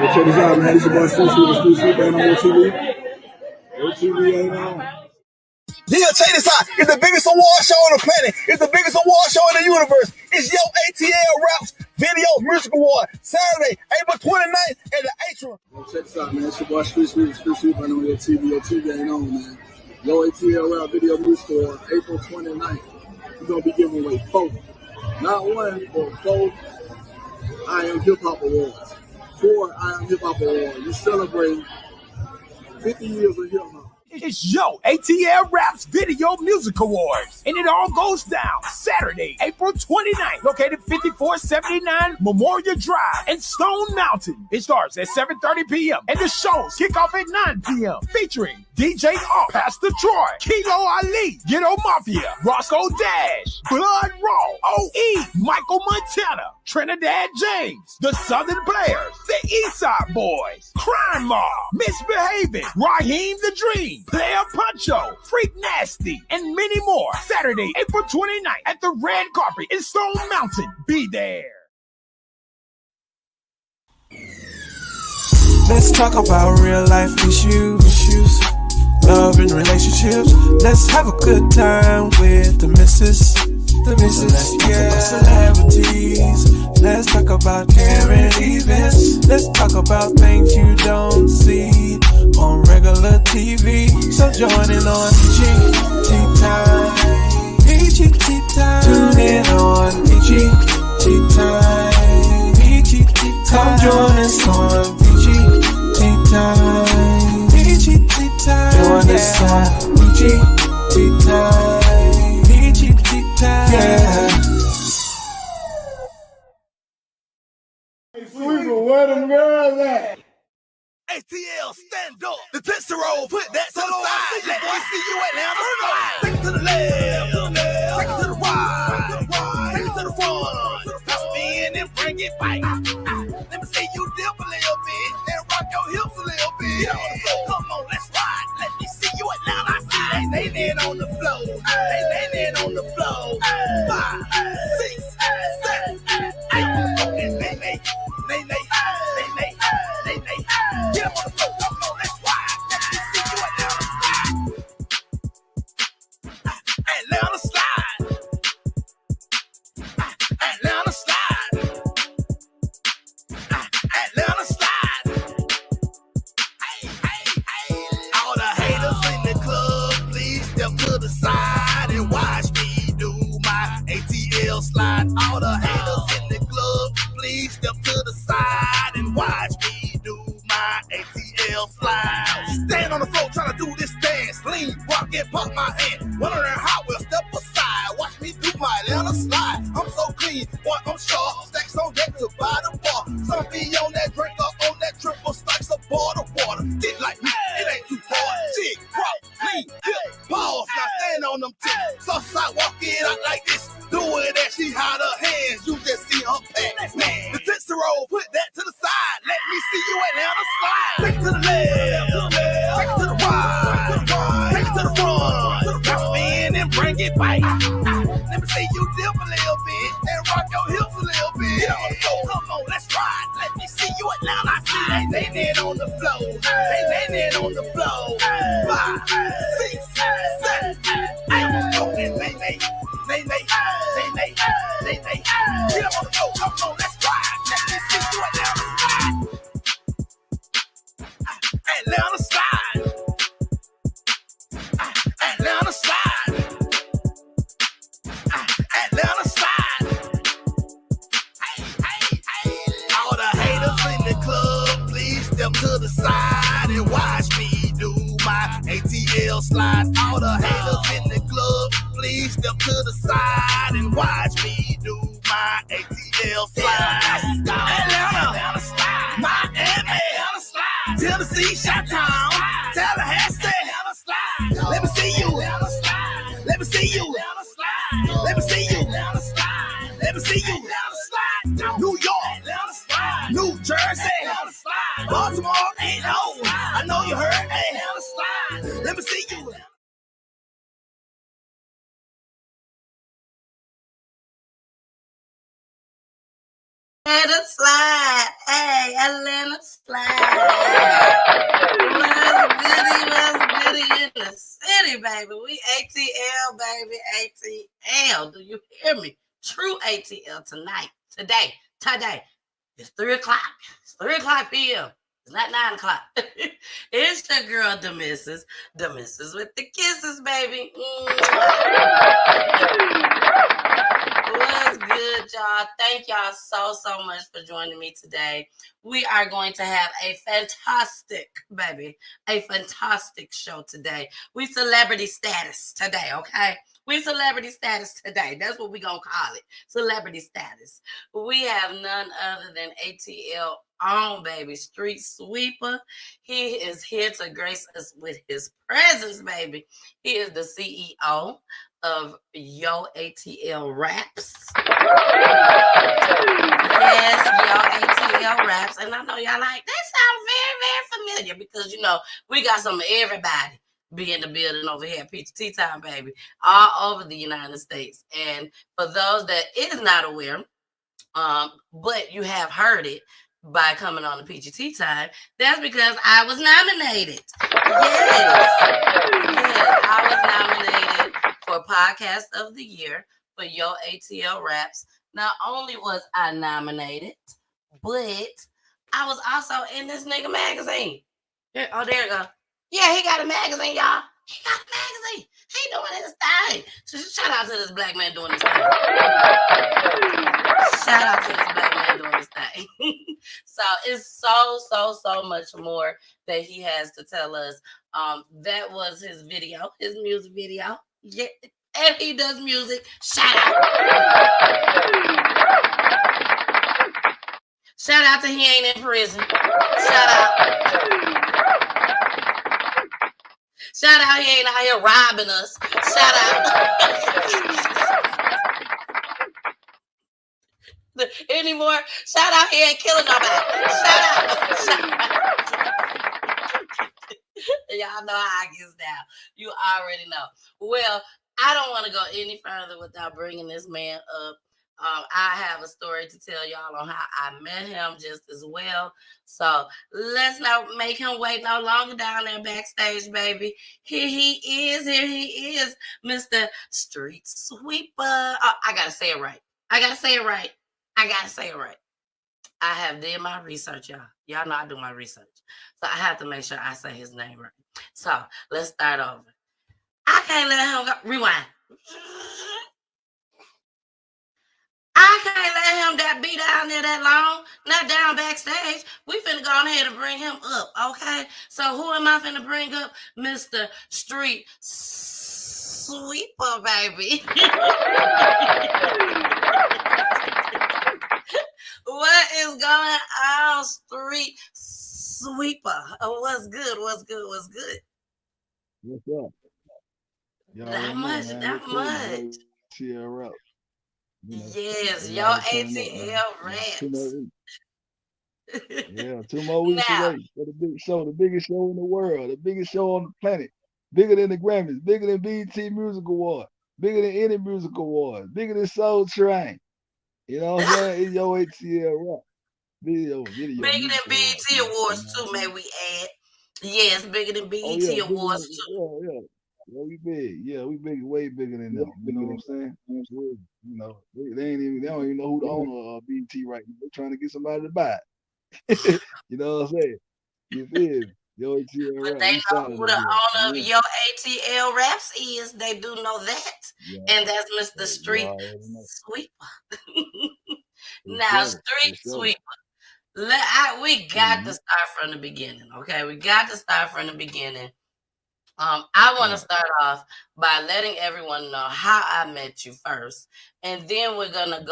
Check this out, man. This your boy Sweepa ain't on OTV. OTV ain't on. Yeah, check this out. It's the biggest award show on the planet. It's the biggest award show in the universe. It's Yo ATL Raps Video Music Award, Saturday, April 29th at the Atrium. Check this out, man. It's your boy Sweepa ain't on OTV. OTV ain't on, man. Yo ATL Rap Video Music Award, April 29th. We're going to be giving away 4. Not 1, but 4 I Am Hip Hop Awards. 4 I Am Hip Hop Awards. We celebrate 50 years of hip hop. It's Yo ATL Raps Video Music Awards, and it all goes down Saturday, April 29th, located 5479 Memorial Drive in Stone Mountain. It starts at 7:30 p.m. and the shows kick off at 9 p.m. featuring DJ R, Pastor Troy, Kilo Ali, Ghetto Mafia, Roscoe Dash, Blood Raw, OE, Michael Montana, Trinidad James, The Southern Players, The Eastside Boys, Crime Mob, Misbehaving, Raheem the Dream, Player Puncho, Freak Nasty, and many more. Saturday, April 29th at the Red Carpet in Stone Mountain. Be there. Let's talk about real life issues, love and relationships. Let's have a good time with the missus. Let's talk about celebrities. Let's talk about current events. Let's talk about things you don't see on regular TV. So join in on PGT Time. PGT Time. Tune in on PGT Time. PGT Time. Come join us on PGT Time. PGT Time. Join us on PGT Time. PGT Time. Yeah. Hey, Sweepa, where them girls at? ATL, stand up. The tester roll, put that to the side. Let me see you Atlanta. Take it to the left, take it to the right, take it to the front. Now spin and bring it back. Let me see you dip a little bit and rock your hips a little bit. Get on the floor, come on, let's ride. Let me see you Atlanta. They laying on the floor. They laying on the floor. 5, 6, 7, 8. And they. Get up on the floor, come on, let's ride. Let me see you Atlanta slide. Atlanta slide. Atlanta slide. Hey. All the haters in the club, please step to the side and watch me do my ATL slide. All the haters in the club, please step to the side and watch me do my ATL slide. Stand on the floor trying to do this dance. Lean, rock, and pop my hand. One of them hot wheels, step aside. Watch me do my Atlanta slide. I'm so clean, boy, I'm sharp. Stacks on deck to buy the bar. Some be on that drink or on that triple stacks of water. Get like me, it ain't too hard. Jig, rock, lean, dip, pause. Now stand on them tips. Southside, walk it out like this. Do it as she hide her hands. You just see her pack. Man, the tits roll, put that to the side. Let me see you Atlanta slide. Take it to the left, take it to the right, take it to the front. Now spin and bring it back. Let me see you dip a little bit and rock your hips a little bit. Get on the floor, come on, let's ride. Let me see you Atlanta slide. They laying on the floor. They laying on the floor. 5, 6, 7, 8. And they. Get up on the floor, come on, let's ride. Let me see you Atlanta slide. Atlanta slide. Atlanta slide. Hey. All the haters in the club, please step to the side and watch me do my ATL slide. All the haters in the club, please step to the side and watch me do my ATL slide. Atlanta slide. Miami, Atlanta slide. Tennessee, Chi-Town, Tallahassee, Atlanta slide. Let me see you. Atlanta slide. Let me see you. Atlanta slide. Let me see you. Atlanta slide. Let me see you. Atlanta slide. New York, Atlanta slide. New Jersey, Atlanta slide. Baltimore, ain't no. I know you heard. Atlanta slide. Let me see you. Atlanta slide. Hey, Atlanta slide. What's goody in the city, baby? We ATL, baby, ATL. Do you hear me? True ATL today. It's 3 o'clock. It's 3 o'clock p.m. It's not 9 o'clock. It's your girl, the missus with the kisses, baby. What's good, y'all? Thank y'all so much for joining me today. We are going to have a fantastic show today. We celebrity status today, okay? We celebrity status today. That's what we're going to call it. Celebrity status. We have none other than ATL on, baby. Street Sweepa. He is here to grace us with his presence, baby. He is the CEO of Yo ATL Raps. Yes, Yo ATL Raps. And I know y'all like, that sounds very familiar because, you know, we got some of everybody be in the building over here at Peachy Tea Time, baby, all over the United States. And for those that is not aware, but you have heard it by coming on the Peachy Tea Time, that's because I was nominated. Yes, I was nominated for Podcast of the Year for Yo ATL Raps. Not only was I nominated, but I was also in this nigga magazine. Oh, there you go. Yeah, he got a magazine, y'all. He got a magazine. He doing his thing. So shout out to this black man doing his thing. Shout out to this black man doing his thing. So it's so much more that he has to tell us. That was his video, his music video. Yeah, and he does music. Shout out. Shout out to he ain't in prison. Shout out. Shout out he ain't out here robbing us. Shout out. Anymore. Shout out he ain't killing nobody. Shout out. Y'all know how I get down. You already know. Well, I don't want to go any further without bringing this man up. I have a story to tell y'all on how I met him just as well. So let's not make him wait no longer down there backstage, baby. Here he is, Mr. Street Sweepa. Oh, I gotta say it right. I have did my research, y'all. Y'all know I do my research. So I have to make sure I say his name right. So let's start over. I can't let him go. Rewind. I can't let him that be down there that long, not down backstage. We finna go ahead and bring him up, okay? So who am I finna bring up? Mr. Street Sweepa, baby. What is going on, Street Sweepa? What's good? What's up? Not much. Tear up. Yes, Yo ATL Raps. Yeah, 2 more weeks away for the big show, the biggest show in the world, the biggest show on the planet, bigger than the Grammys, bigger than BET Music Award, bigger than any music award, bigger than Soul Train. You know what I'm saying? It's Yo ATL Rap. Video. Bigger than BET Awards too, may we add. Yes, bigger than BET Awards too. Yeah, we big. Yeah, we big, way bigger than them. You know what I'm saying? You know, they don't even know who the owner of BET right now. They're trying to get somebody to buy it. You know what I'm saying? You feel me? Yo ATL But Rap. they know who the owner of Yo ATL Raps is. They do know that. Yeah. And that's Mr. Street Sweepa. Now, Street Sweepa. We got to start from the beginning, okay? We got to start from the beginning. I want to start off by letting everyone know how I met you first, and then we're gonna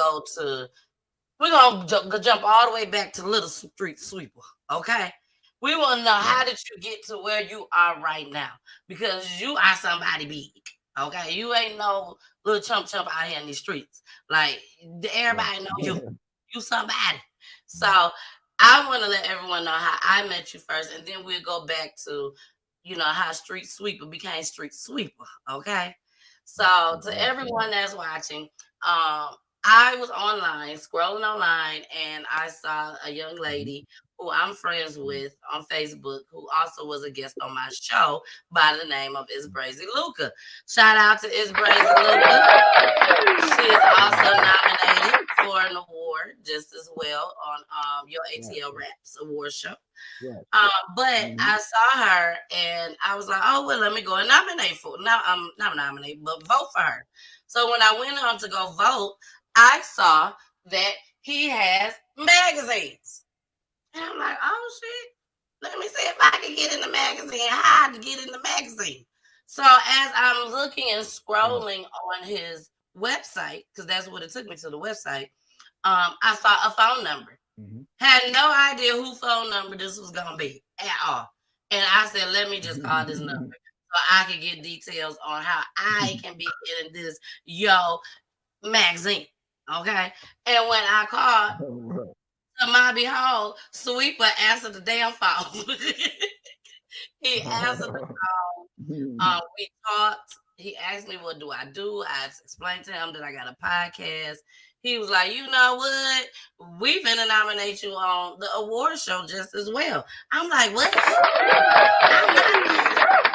jump all the way back to Little Street Sweepa, okay? We want to know, how did you get to where you are right now? Because you are somebody big, okay? You ain't no little chump out here in these streets. Like, everybody know you. You somebody. So I want to let everyone know how I met you first, and then we'll go back to, you know, how Street Sweepa became Street Sweepa, okay? So to everyone that's watching, I was online, scrolling online, and I saw a young Mm-hmm. lady who I'm friends with on Facebook who also was a guest on my show by the name of Isbrazy Luca. Shout out to Isbrazy Luca. She is also nominated for an award just as well on your Right, ATL Raps award show. right. But Mm-hmm. I saw her and I was like, oh well, let me go and nominate for now. Not nominate, but vote for her. So when I went on to go vote, I saw that he has magazines, and I'm like, oh shit. Let me see if I can get in the magazine. How to get in the magazine? So as I'm looking and Right. scrolling on his website, because that's what it took me to the website, I saw a phone number. Mm-hmm. Had no idea who phone number this was gonna be at all. And I said, let me just call this number so I can get details on how I can be in this magazine. Okay. And when I called, Right. to my behold, Sweepa answered the damn phone. He answered the phone. We talked. He asked me, what do I do? I explained to him that I got a podcast. He was like, you know what? We finna nominate you on the award show just as well. I'm like, what?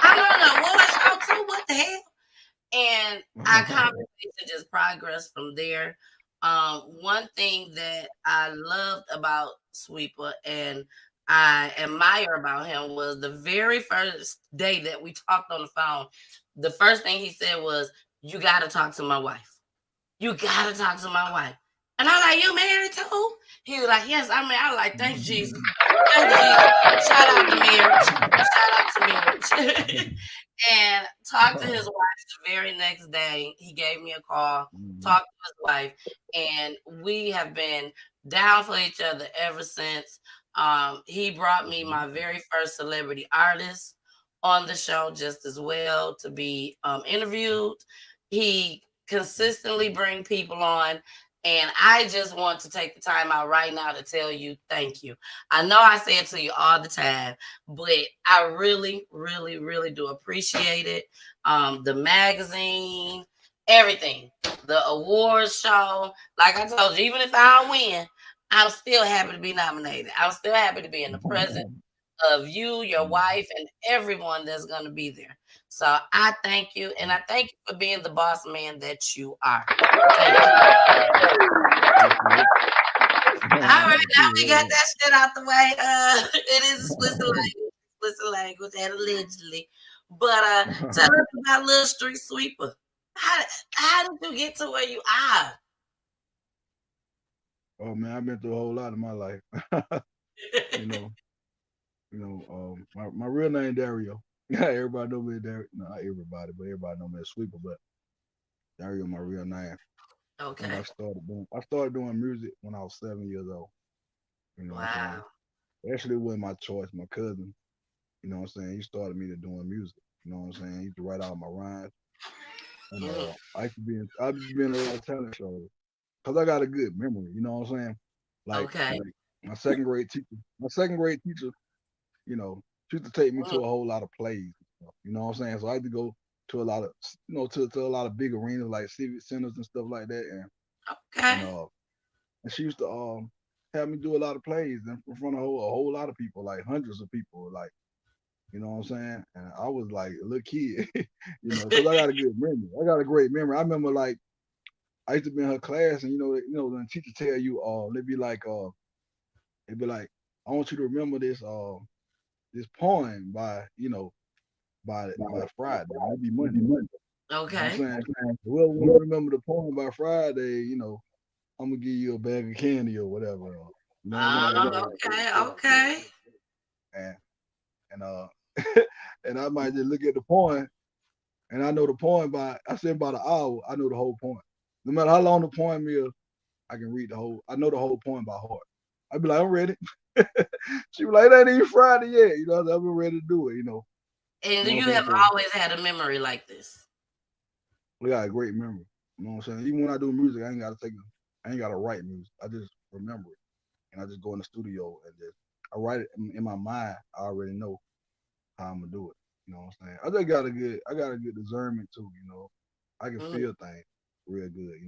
I'm on the award show too? What the hell? And our conversation just progressed from there. One thing that I loved about Sweeper and I admire about him was the very first day that we talked on the phone. The first thing he said was, "You got to talk to my wife. You got to talk to my wife." And I'm like, "You married too?" He was like, "Yes, I'm married." I was like, "Thanks, Jesus. Thanks, Jesus. Shout out to marriage. Shout out to marriage." And talked to his wife the very next day. He gave me a call, Mm-hmm. talked to his wife, and we have been down for each other ever since. He brought me Mm-hmm. my very first celebrity artist on the show just as well to be interviewed. He consistently bring people on, and I just want to take the time out right now to tell you thank you. I know I say it to you all the time, but I really, really, really do appreciate it. The magazine, everything, the awards show. Like I told you, even if I don't win, I'm still happy to be nominated. I'm still happy to be in the presence of you, your wife, and everyone that's going to be there. So I thank you, and I thank you for being the boss man that you are. Thank you. All right, now we got that shit out the way. It is explicit language, and allegedly. But tell us about Little Street Sweeper. How did you get to where you are? Oh man, I've been through a whole lot in my life. you know, my real name Dario. Yeah, everybody know me as Dario. No, not everybody, but everybody know me as Sweeper. But Dario, my real name. I think Okay. I started doing music when I was 7 years old. You know what I'm saying? Wow. Actually, it wasn't my choice. My cousin, you know what I'm saying, he started me to doing music. You know what I'm saying? He used to write out my rhymes. And Mhm. I used to be in a lot of talent shows. Cause I got a good memory, you know what I'm saying? Okay. Like my second grade teacher, you know, she used to take me Mhm. to a whole lot of plays. You know what I'm saying? So I had to go to a lot of, to a lot of big arenas like civic centers and stuff like that. And Okay. and she used to have me do a lot of plays in front of a whole lot of people, like hundreds of people, like you know what I'm saying? And I was like a little kid, because I got a good memory. I got a great memory. I remember like I used to be in her class, and when the teacher tell you, they'd be like, I want you to remember this poem by, by Friday. It'd be Monday. You know what Okay. I'm saying? Whoever want to remember the poem by Friday, I'm gonna give you a bag of candy or whatever. You know what I'm saying? Okay. Okay. And and and I might just look at the poem, and I know the poem I say about an hour. I know the whole poem. No matter how long the poem is, I can read the whole. I know the whole poem by heart. I'd be like, I'm ready. She be like, it ain't even Friday yet. I've been ready to do it. And You know what you I'm saying? have So always had a memory like this. we got a great memory. You know what I'm saying? Even when I do music, I ain't gotta write music. I just remember it, and I just go in the studio and just I write it in my mind. I already know how I'm gonna do it. You know what I'm saying? I got a good discernment too. I can Mhm. feel things real good.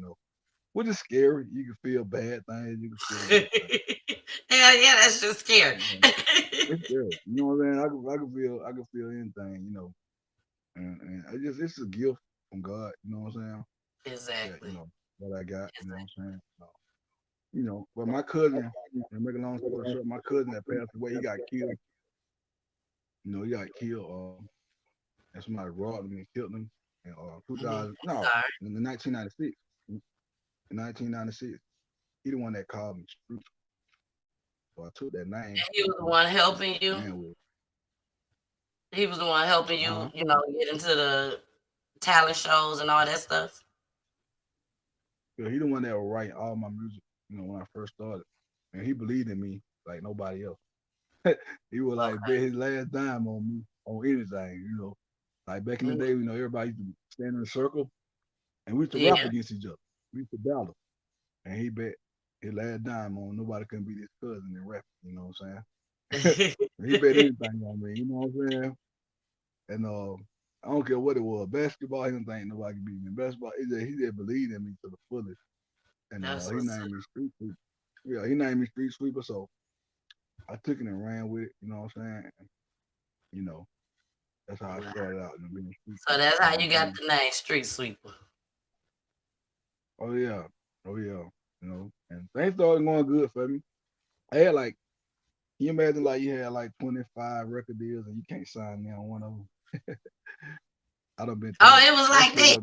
which is scary. You can feel bad things. You can feel good things. Hell yeah, that's just scary. You know, it's scary. You know what I'm saying? I can feel anything. You know, and it's a gift from God. You know what I'm saying? That Exactly. what I got. You know what Exactly. I'm saying? So, but my cousin, and make a long story short, my cousin that passed away, he got killed. He got killed. And somebody robbed him and killed him in 2000. No, Sorry. in 1996. In 1996, he the one that called me Street. So I took that name. And he was the one helping you. Ran with it. He was the one helping Uh-huh. you, get into the talent shows and all that stuff. Yeah, he the one that would write all my music. When I first started, and he believed in me like nobody else. He would like bet Okay. his last dime on me on anything. Like back in the day, Mhm. everybody used to stand in a circle and we used to rap Yeah. against each other. We used to battle, and he bet his last dime on nobody couldn't beat his cousin in rap. You know what I'm saying? He bet anything on me. You know what I'm saying? And I don't care what it was, basketball. He didn't think nobody could beat me. Basketball, he just believed in me to the fullest. And That's he what's up. named me Street Sweeper. Yeah, he named me Street Sweeper. So I took it and ran with it. You know what I'm saying? And, you know, that's how I Wow. started out in being a street So sweeper. that's You how know you what I'm got saying? the name Street Sweeper. Oh yeah, oh yeah. And things started going good for me. I had like, can you imagine like you had like 25 record deals and you can't sign me on one of them? I done been through Oh, that. it was like Actually, that.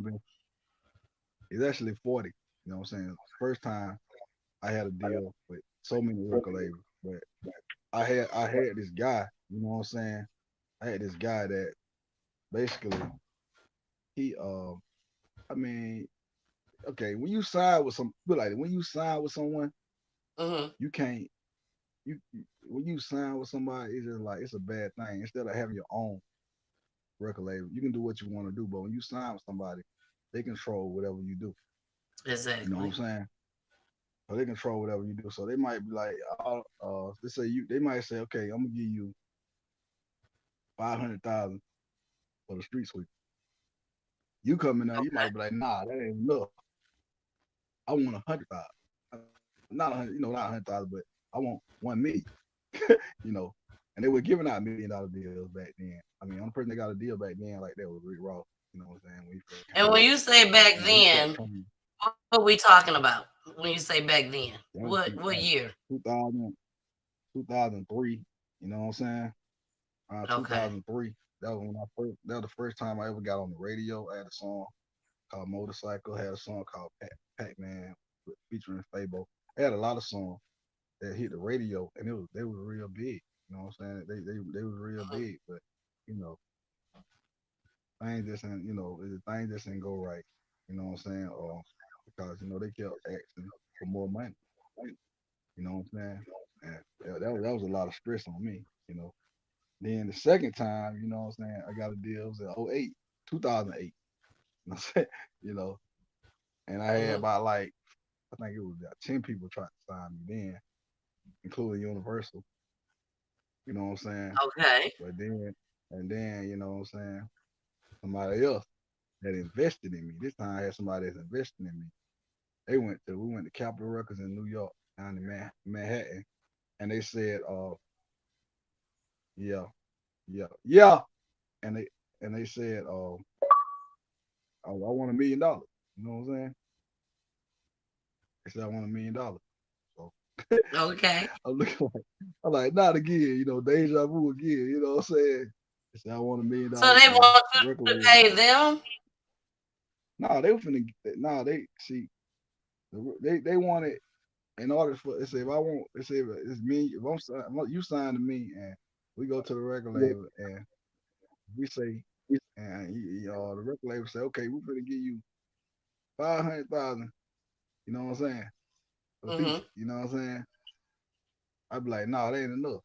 it's actually 40. You know what I'm saying? First time I had a deal with so many record labels, but I had this guy. You know what I'm saying? I had this guy that basically he I mean, okay, when you sign with when you sign with someone, Hmm. you can't when you sign with somebody, it's just like it's a bad thing. Instead of having your own record label, you can do what you want to do, but when you sign with somebody, they control whatever you do. You know what I'm Exactly. saying? So they control whatever you do. So they might be like, they might say, okay, I'm gonna give you 500,000 for the street sweep. You come in there, you Okay. might be like, nah, that ain't enough. I want 100,000. Not 100, not 100,000, but I want 1 million. you know. And they were giving out $1 million deals back then. I mean, only person that got a deal back then like that was Rick Ross. You know what I'm saying? When he first And came when out. you say back He kept then, coming. what we talking about? When you say back then, That was what like year? 2000, 2003. You know what I'm saying? Okay. 2003. That was the first time I ever got on the radio. I had a song called Motorcycle. I had a song called Pac-Man featuring Fabo. I had a lot of songs that hit the radio, and they was real big. You know what I'm saying? They was real Mhm. big, but you know things just ain't things just ain't go right. You know what I'm saying? Or because they kept asking for more money. You know what I'm saying? And that was a lot of stress on me. Then the second time, you know what I'm saying, I got a deal. It was in '08, 2008. You know what I'm saying? You know, and I had Mhm. about like I think it was about 10 people trying to sign me then, including Universal. You know what I'm saying? Okay. But then you know what I'm saying, somebody else that invested in me. This time I had somebody that's investing in me. We went to Capitol Records in New York, down in Manhattan, and they said, yeah, yeah, yeah, and they said, I want $1 million. You know what I'm saying? They said I want $1 million. So Okay. I'm looking I'm like, not again, deja vu again. You know what I'm saying? They said I want So $1 million. they want The record you to label. pay them? Nah, they were finna. Nah, they see. They wanted in order for they say if I want they say if it's me if you sign to me and we go to the record label and we say and the record label say okay we're gonna give you 500,000, you know what I'm saying, for the Hmm. feature, you know what I'm saying. I'd be like no, that ain't enough.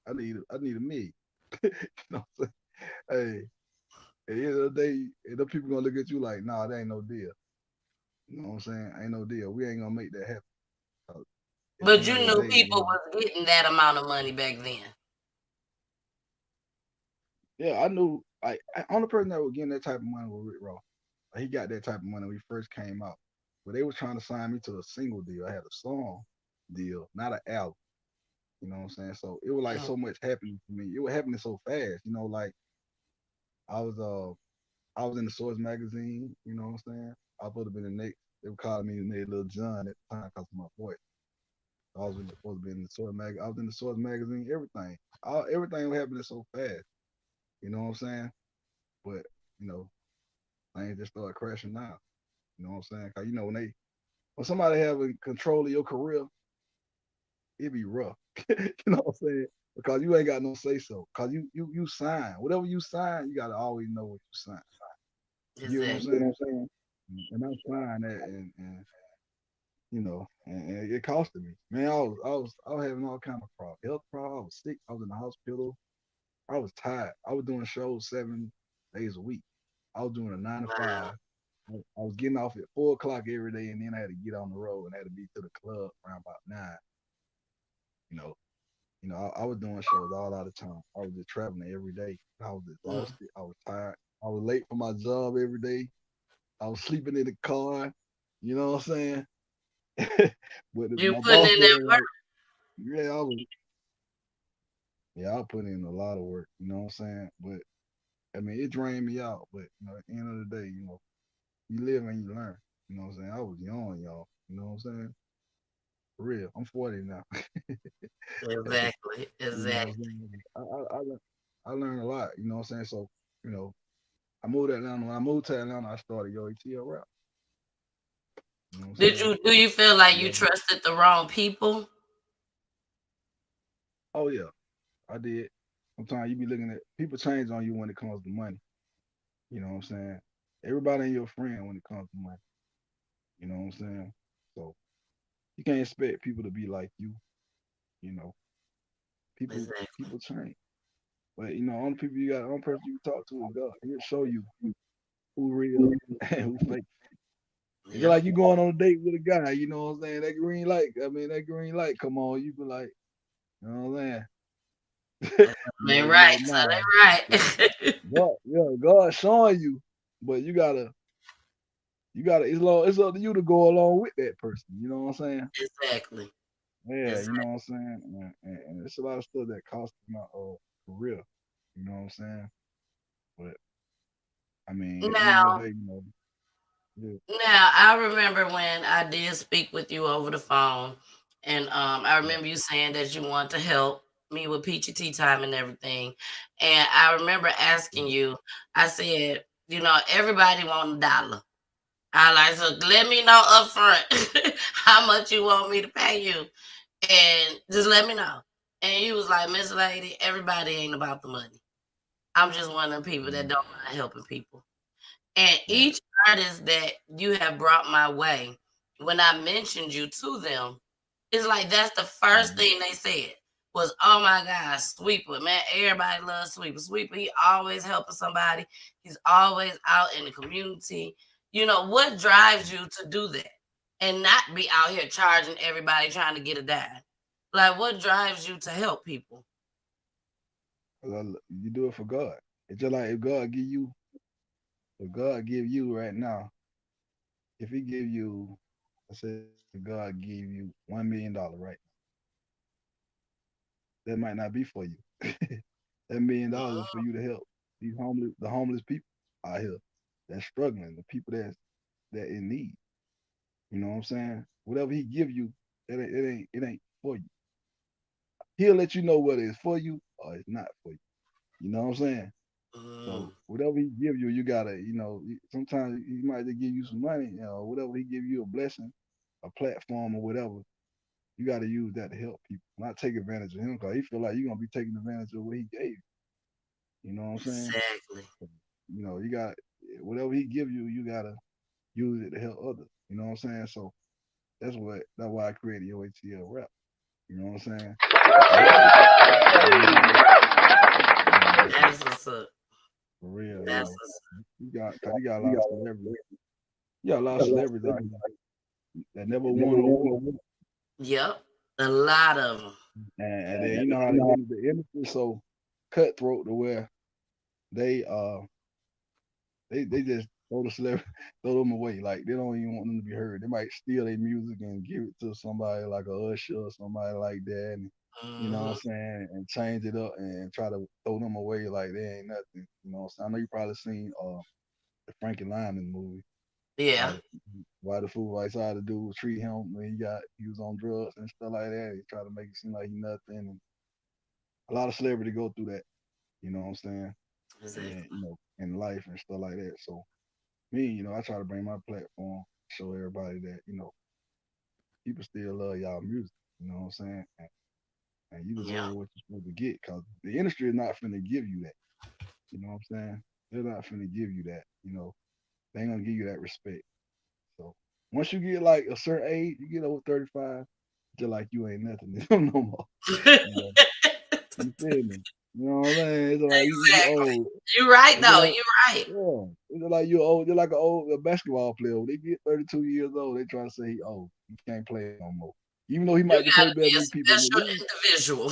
I need $1 million. You know what I'm saying? Hey, at the end of the day, the people gonna look at you like nah, that ain't no deal. You know what I'm saying? Ain't no deal. We ain't gonna make that happen. So, at the But end you of the knew day, people was getting that amount of money back then. yeah, I knew only person that was getting that type of money was Rick Ross. Like, he got that type of money when he first came out. but they was trying to sign me to a single deal. I had a song deal, not an album. You know what I'm saying? So it was like so much happening for me. It was happening so fast. You know, like I was I was in the Source magazine. You know what I'm saying? I was supposed to be the next. They were calling me the Little John at the time because of my voice. I was supposed to be in the Source mag. I was in the Source magazine. Everything, everything was happening so fast. You know what I'm saying? But you know, things just started crashing out. You know what I'm saying? Cause you know when somebody having control of your career, it be rough. You know what I'm saying? Because you ain't got no say so. Cause you sign whatever you sign, you gotta always know what you sign. You know what I'm Exactly. saying? And I signed that, and you know, and it costed me. Man, I was having all kind of problems, health problems. I was sick. I was in the hospital. I was tired. I was doing shows 7 days a week. I was doing a 9 to 5. Wow. I was getting off at 4 o'clock every day, and then I had to get on the road and had to be to the club around about 9. You know, I was doing shows all out of town. I was just traveling every day. I was Mm. exhausted. I was tired. I was late for my job every day. I was sleeping in the car. You know what I'm saying? But You my putting boss in that man, work. like, yeah, I was putting in a lot of work. You know what I'm saying? But I mean, it drained me out. But you know, at the end of the day, you live and you learn. You know what I'm saying? I was young, y'all. You know what I'm saying? For real. I'm 40 now. Exactly. You know what I'm Exactly. saying? I learned a lot. You know what I'm saying? So you know, I moved to Atlanta. When I moved to Atlanta, I started Yo ATL rap. You know what I'm Did saying? you do you feel like you Yeah. trusted the wrong people? Oh yeah, I did. Sometimes you be looking at people change on you when it comes to money. You know what I'm saying? Everybody ain't your friend when it comes to money. You know what I'm saying? So you can't expect people to be like you. You know, people Exactly. people change. But only people only person you can talk to is God. He'll show you who real and who fake. It's just Yep. like you going on a date with a guy, you know what I'm saying? That green light come on, you be like, you know what I'm saying? That's You be right. like, So nah. they right. God, yeah, God showing you, but you gotta it's up to you to go along with that person. You know what I'm saying? Exactly. Yeah, you know Exactly. what I'm saying? And it's a lot of stuff that cost my career. You know what I'm saying? But I mean, at the end of Now, the day, yeah, I remember when I did speak with you over the phone, and I yeah, remember you saying that you want to help me with peachy tea time and everything. And I remember yeah. asking you, I said, everybody want $1. I like, so let me know up front how much you want me to pay you, and just let me know. And you was like, Miss Lady, everybody ain't about the money. I'm just one of the people that Mhm. don't mind helping people. And Right. each artist that you have brought my way, when I mentioned you to them, it's like that's the first Mhm. thing they said was, "Oh my God, Sweeper, man! Everybody loves Sweeper. Sweeper, he always helping somebody. He's always out in the community. What drives you to do that and not be out here charging everybody trying to get a dime? Like, what drives you to help people? 'Cause you do it for God. It's just like if God give you right now, if He give you, let's say God give you $1 million right, that might not be for you. That $1 million is for you to help the homeless people out here that's struggling, the people that in need. You know what I'm saying? Whatever He give you, it ain't for you. He'll let you know whether it's for you or it's not for you. You know what I'm saying? Mm, So whatever He give you, you gotta, sometimes He might just give you some money, whatever He give you a blessing, a platform or whatever. You got to use that to help people, not take advantage of him because he feel like you're gonna be taking advantage of what he gave you. You know what I'm saying? exactly. You got whatever he give you, you gotta use it to help others. You know what I'm saying? So that's why I created your ATL rap. You know what I'm saying? To help people. You know what I'm saying? And That's what's up. for real, That's what's you got a lot of celebrities. You got a lot of celebrities out here that never won an award. Yep, a lot of them. And then you know how the industry so cutthroat to where they they just throw the celebrity, throw them away. Like they don't even want them to be heard. They might steal their music and give it to somebody like a Usher or somebody like that, and you know what I'm Mm-hmm. saying, and change it up and try to throw them away like they ain't nothing. You know what I'm saying? I know you probably seen the Frankie Lyman movie. Yeah, Like why the fool I saw the dude treat him when he was on drugs and stuff like that. He tried to make it seem like he nothing. And a lot of celebrities go through that. You know what I'm saying? And exactly. in life and stuff like that. So me, I try to bring my platform, show everybody that people still love y'all music. You know what I'm saying? And you Yeah, deserve what you're supposed to get because the industry is not finna give you that. You know what I'm saying? They're not finna give you that. They ain't gonna give you that respect. So once you get like a certain age, you get over 35, just like you ain't nothing no more. You know, you feel me? You know what I'm saying? It's like you exactly. old. You're right It's though. like You're right. yeah, it's like you old. You're like an old a basketball player. When they get 32 years old, they try to say he old. He can't play no more. Even though he You might can play gotta better be a than people in the league. special individual.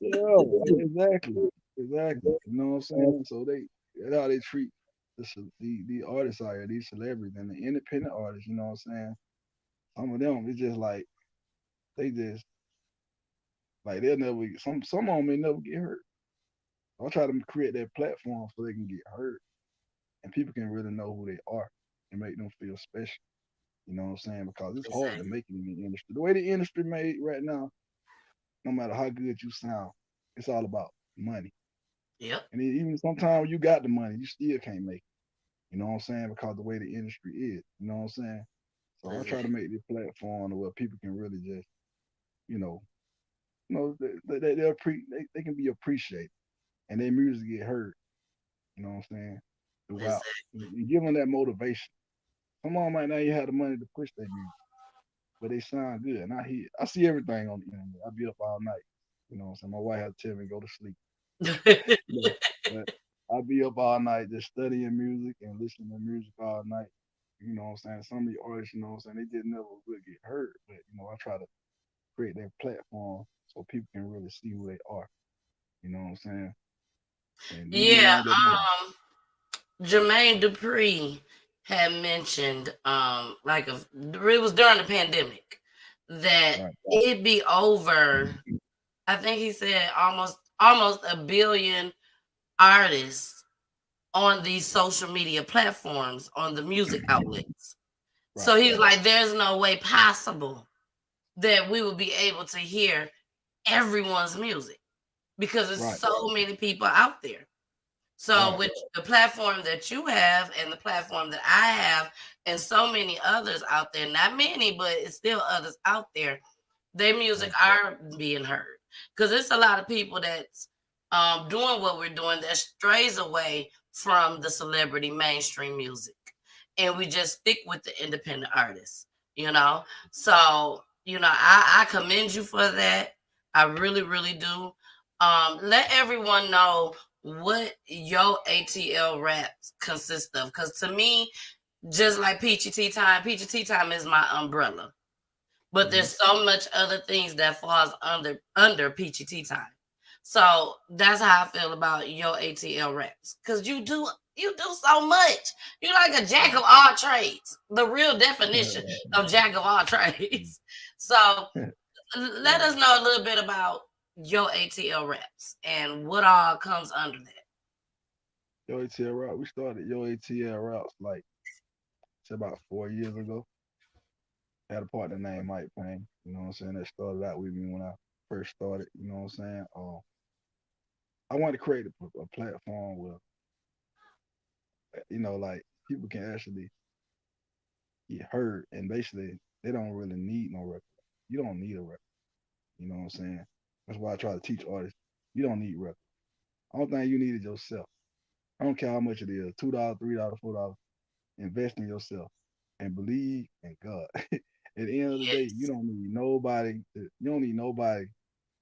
Yeah, exactly, exactly. You know what I'm saying? So that's how they treat the artists out here, these celebrities and the independent artists. You know what I'm saying? Some of them, it's just like they just like they'll never some of them may never get hurt. I'll try to create that platform so they can get hurt and people can really know who they are and make them feel special. You know what I'm saying? Because it's hard to make it in the industry. The way the industry made right now, no matter how good you sound, it's all about money. Yep, And even sometimes you got the money, you still can't make it. You know what I'm saying? Because the way the industry is. You know what I'm saying? So I try to exactly. make this platform where people can really just, you know, they can be appreciated and their music get heard. You know what I'm saying? Throughout, Exactly. and give them that motivation. Some of them might not even have the money to push their music, but they sound good. And I see everything on the internet. I be up all night. You know what I'm saying? My wife had to tell me to go to sleep. You know, but I be up all night just studying music and listening to music all night. You know what I'm saying? Some of the artists, you know what I'm saying, they just never really get heard. But I try to create that platform so people can really see who they are. You know what I'm saying? And these the Yeah, ones that matter. Jermaine Dupri had mentioned, it was during the pandemic that Right, it'd be over. I think he said almost a billion artists on these social media platforms on the music outlets. right, So he was like, "There's no way possible that we will be able to hear everyone's music because there's right, so many people out there." So right, with the platform that you have and the platform that I have and so many others out there, not many, but it's still others out there, their music right, are being heard. Because it's a lot of people that's doing what we're doing that strays away from the celebrity mainstream music. And we just stick with the independent artists, you know? So, I commend you for that. I really, really do. Let everyone know what your ATL raps consist of. Because to me, just like Peachy Tea Time is my umbrella. But hmm there's so much other things that falls under Peachy Tea Time. So that's how I feel about your ATL raps. Cause you do so much. You like a jack of all trades. The real definition of jack of all trades. So let yeah. us know a little bit about your ATL raps and what all comes under that. Yo ATL route. We started Yo ATL routes like say about 4 years ago. Had a partner named Mike Payne. You know what I'm saying? That started out with me when I first started. You know what I'm saying? I wanted to create a platform where like people can actually get heard, and basically they don't really need no record. You don't need a record. You know what I'm saying? That's why I try to teach artists. You don't need record. Only thing you need is yourself. I don't care how much it is, $2, $3, $4. Invest in yourself and believe in God. At the end of the day, you Yes. don't need nobody. You don't need nobody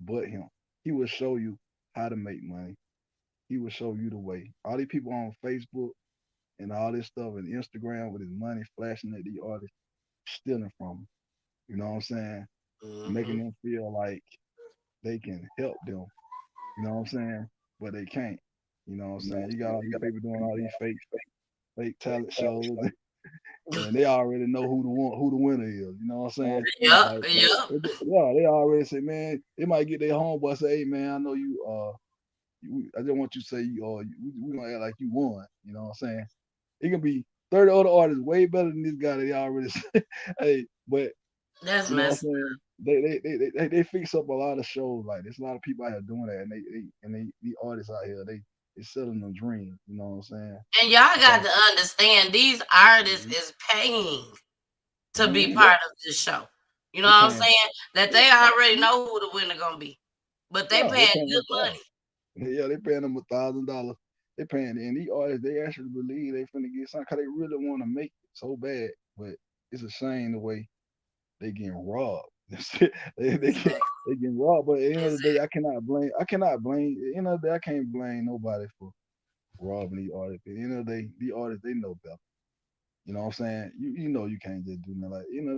but Him. He will show you how to make money. He will show you the way. All these people on Facebook and all this stuff and Instagram with his money flashing at the artists, stealing from them. You know what I'm saying? And making Hmm. them feel like they can help them. You know what I'm saying? But they can't. You know what I'm saying? You got all these people doing all these fake. fake talent shows, and they already know who the winner is. You know what I'm saying? Yep, Like, yep. yeah, they already say, man, they might get their homeboy say, hey man, I know I just want you to say we gonna act like you won. You know what I'm saying? It can be 30 other artists way better than this guy that they already say. Hey, but That's you know what I'm messed. saying? They fix up a lot of shows like there's a lot of people out here doing that, and these artists out here they selling them dreams. You know what I'm saying? And y'all got Because to understand these artists mhm, is paying to be yeah, part of this show. You know they what I'm paying. saying? That Yeah, they already mhm, know who the winner gonna be, but they yeah, they paying paying good them. Yeah, money. yeah, they paying them $1,000. They paying, and these artists they actually believe they finna get something because they really want to make it so bad. But it's a shame the way they getting robbed. They getting robbed. But at the end of the day, I cannot blame. At the end of the day, I can't blame nobody for robbing these artists. At the end of the day, the artists they know better. You know what I'm saying? You know you can't just do nothing like end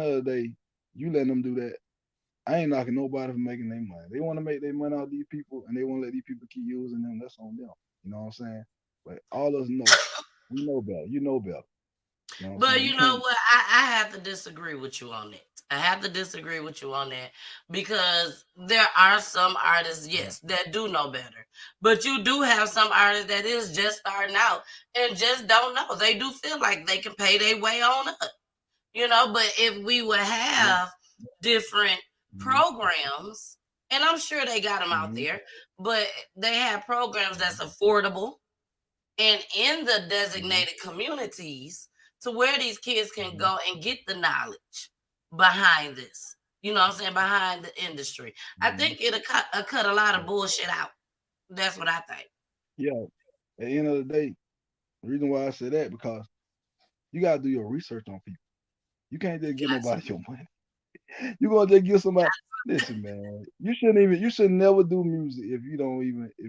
of the day, you letting them do that. I ain't knocking nobody for making their money. They want to make their money out of these people and they want to let these people keep using them. That's on them. You know what I'm saying? But all of us know. We know better. You know better. You know what I'm But saying? You you know can't. what? I have to disagree with you on that. I have to disagree with you on that because there are some artists, Yeah. yes, that do know better. But you do have some artists that is just starting out and just don't know. They do feel like they can pay their way on up, But if we would Yeah. have different Mm-hmm. programs, and I'm sure they got them out Mm-hmm. there, but they have programs that's affordable and in the Mm-hmm. designated communities to where these kids can Mm-hmm. go and get the knowledge behind this. You know what I'm saying? Behind the industry. I Mm-hmm. think it'll cut a lot of Yeah. bullshit out. That's what I think. Yeah. At the end of the day, the reason why I say that because you gotta do your research on people. You can't just give Gotcha. nobody your money. You gonna just give somebody. Listen, man. You shouldn't even. You should never do music if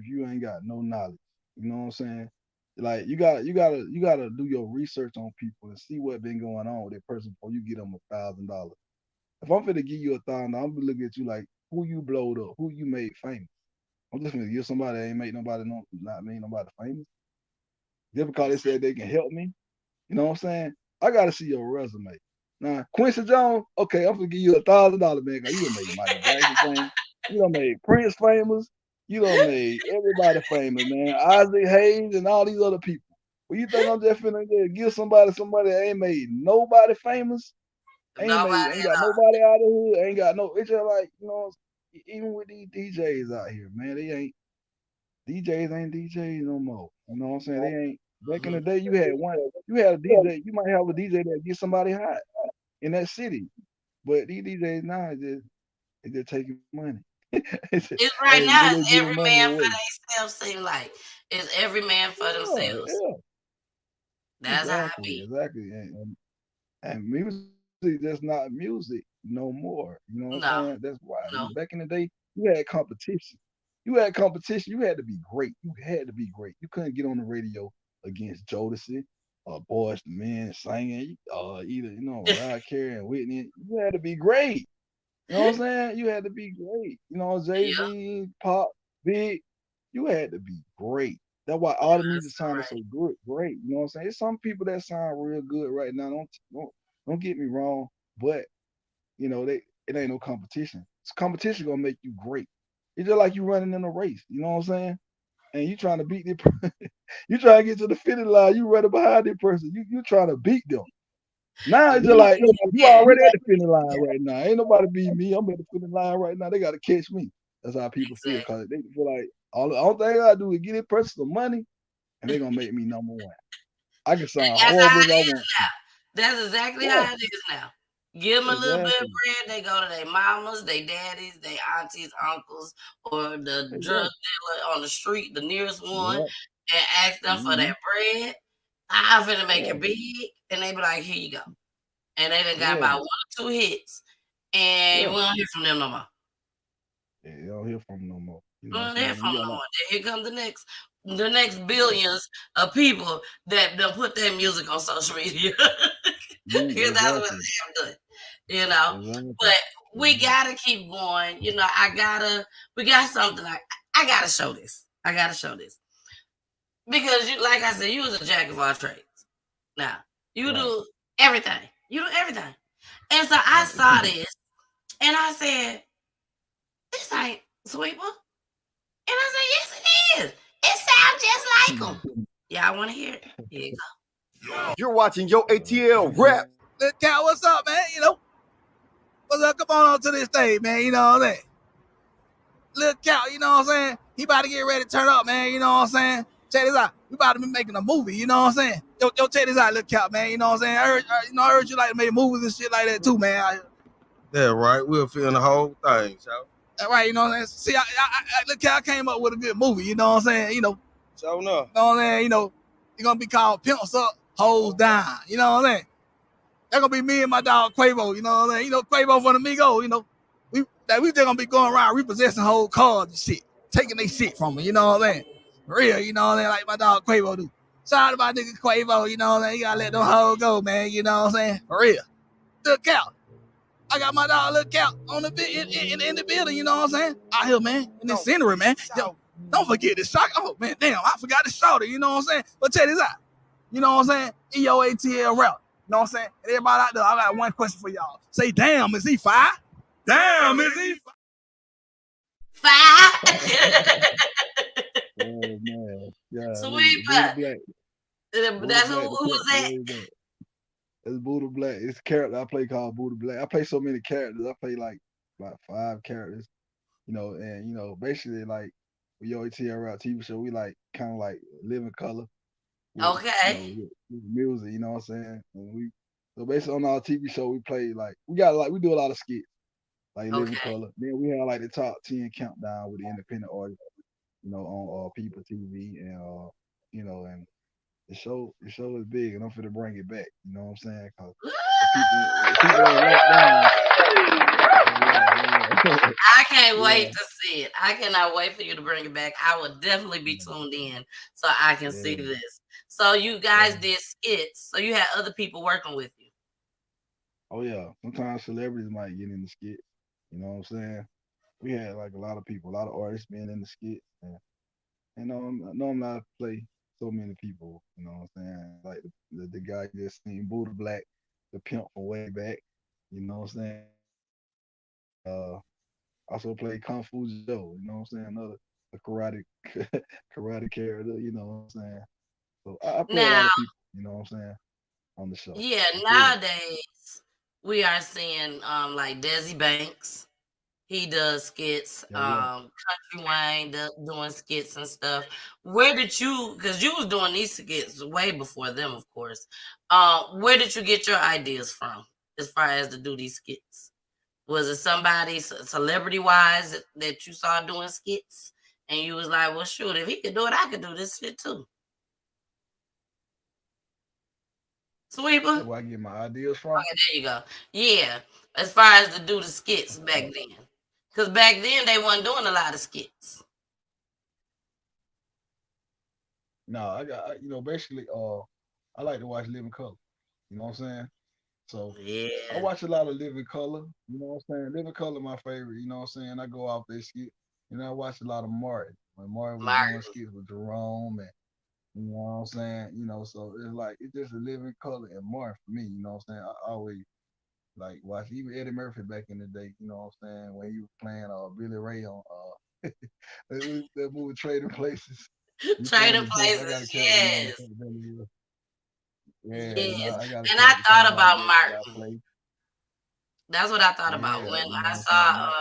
you ain't got no knowledge. You know what I'm saying? Like you gotta do your research on people and see what been going on with that person before you get them $1,000. If I'm finna give you $1,000, I'm gonna look at you like who you blowed up, who you made famous. I'm just gonna give somebody that ain't make nobody no, not make nobody famous just because they said they can help me. You know what I'm saying? I gotta see your resume. Now, Quincy Jones, okay, I'm gonna give you $1,000, man, because you done made Michael Jackson famous. You done made Prince famous. You done made everybody famous, man. Isaac Hayes and all these other people. Well, you think I'm just finna give somebody that ain't made nobody famous? Ain't Nobody got nobody out of the hood. Ain't got no. It's just like even with these DJs out here, man, they ain't DJs ain't DJs no more. You know what I'm saying? They ain't. Back in the day, you had a DJ. You might have a DJ that get somebody hot in that city, but these DJs now they just taking money. it's right Hey, they now. just It's giving every money man away. for themselves. Seem like it's every man for Yeah, themselves. yeah, That's how I exactly, be. exactly. And music just not music no more. You know what I'm No, saying? That's why. no. Back in the day, you had competition. You had competition. You had to be great. You had to be great. You couldn't get on the radio against Jodeci or Boyz II Men singing, either Mariah Carey and Whitney. You had to be great. You know what I'm saying? You had to be great. Jay Yeah, Z, Pop, Big. You had to be great. That's why all the music that's sounded right. so good, great. You know what I'm saying? There's some people that sound real good right now. Don't get me wrong, but it ain't no competition. Competition gonna make you great. It's just like you running in a race. You know what I'm saying? And you trying to beat the, you trying to get to the finish line. You running behind this person. You trying to beat them. Now it's just like you Yeah, already at the finish line right now. Ain't nobody beat me. I'm at the finish line right now. They gotta catch me. That's how people feel exactly. because they feel like all the only thing I gotta do is get this person some money and they gonna make me number one. I can sound That's how horrible it if I is want to. now. That's exactly Yeah, how it is now. Give them a little bit of exactly. bread, they go to their mamas, their daddies, their aunties, uncles, or the drug Exactly. dealer on the street, the nearest one, Yeah. and ask them for Mm-hmm. that bread. I'm finna make Yeah. it big, and they be like, "Here you go." And they done got Yeah. about 1 or 2 hits, and Yeah. we don't hear from them no more. Yeah. You don't hear from them no more. You know We what I'm don't hear saying? from You them got no like, more. Then here come the next yeah. billions of people that done put their music on social media. That's what Exactly. they're doing, you know. Exactly. But we Exactly. gotta keep going. We got something I gotta show this. I gotta show this. Because you, like I said, you was a jack of all trades. Now you Right, do everything. You do everything. And so I right. saw this, and I said, "This ain't Sweeper." And I said, "Yes, it is. It sounds just like him." Y'all want to hear it? Here you go. You're watching Yo ATL Rap. Look, Cal, what's up, man? What's up? Come on to this stage, man. You know what I'm saying? Look, Cal, you know what I'm saying? He about to get ready to turn up, man. You know what I'm saying? Check this out. We about to be making a movie. You know what I'm saying? Yo, check this out, look, Cal, man. You know what I'm saying? I heard you like to make movies and shit like that too, man. Yeah, right. We'll film the whole thing, so. Right, you know what I'm saying? See, look, Cal came up with a good movie. You know what I'm saying? So no. You know what I'm saying? It's gonna be called Pimps Up, Hoes Down. You know what I'm saying? That's gonna be me and my dog Quavo. You know what I'm saying? Quavo from the Migos. We just gonna be going around repossessing whole cars and shit, taking their shit from me. You know what I'm saying? For real, you know what I'm saying? Like my dog Quavo do. Shout out to my nigga Quavo. You know what I'm saying? You gotta let them hoes go, man. You know what I'm saying? For real. Look out. I got my dog Look Out on the in the building. You know what I'm saying? Out here, man. In the scenery, man. Yo, don't forget this shock. Oh man, damn, I forgot to shout it. You know what I'm saying? But check this out. You know what I'm saying? EOATL rap. You know what I'm saying? And everybody out there, I got one question for y'all. Say, damn, is he fire? Damn, is he Five. Oh man, yeah, Buddha Sweeper. Black, Buddha That's Black, the who was character that? way back. It's Buddha Black. It's a character I play called Buddha Black. I play so many characters. I play like about 5 characters. And basically like with Yo ATL Rap TV show, we like kind of like living color with Okay. with music. You know what I'm saying? And so basically on our TV show, we play like we do a lot of skits like living Okay. color. Then we have like the top 10 countdown with the independent artists. On People TV and the show is big, and I'm finna bring it back. You know what I'm saying? Cause the people ain't locked down. Yeah, I can't yeah, wait to see it. I cannot wait for you to bring it back. I will definitely be tuned in so I can see yeah, this. So you yeah. guys did skits. So you had other people working with you. Oh yeah. Sometimes celebrities might get in the skit. You know what I'm saying? We had like a lot of people, a lot of artists being in the skit, and I know I'm not play so many people. You know what I'm saying? Like the guy just seen Buddha Black, the pimp from way back. You know what I'm saying? Also played Kung Fu Joe. You know what I'm saying? Another a karate karate character. You know what I'm saying? So I play a lot Now, of people. You know what I'm saying on the show. yeah, It's good. nowadays we are seeing like Desi Banks. He does skits. Yeah, yeah. Country Wayne doing skits and stuff. Where did you? Because you was doing these skits way before them, of course. Where did you get your ideas from, as far as to do these skits? Was it somebody celebrity wise that you saw doing skits, and you was like, "Well, shoot, if he could do it, I could do this shit too." Say Sweeper. where I get my ideas from? Okay, there you go. Yeah, as far as to do the skits back Uh, then, because back then they wasn't doing a lot of skits. no, basically, I like to watch Living Color. You know what I'm saying? So I Yeah, watch a lot of Living Color. You know what I'm saying? Living Color, my favorite. You know what I'm saying? I go off their skit. I watch a lot of Martin when Martin was doing Martin. skits with Jerome and you know what I'm saying. So it's like it's just a Living Color and Martin for me. You know what I'm saying? I always like watch even Eddie Murphy back in the day. You know what I'm saying when he was playing Billy Ray on that movie Trading Places. He playing Trading the ghost. I places. got a character name. Yes, Yeah, yes. I got a And I character thought called Mike about Epps that I Martin. play. That's what I thought about Yeah, when you I know what I'm saying? Mike.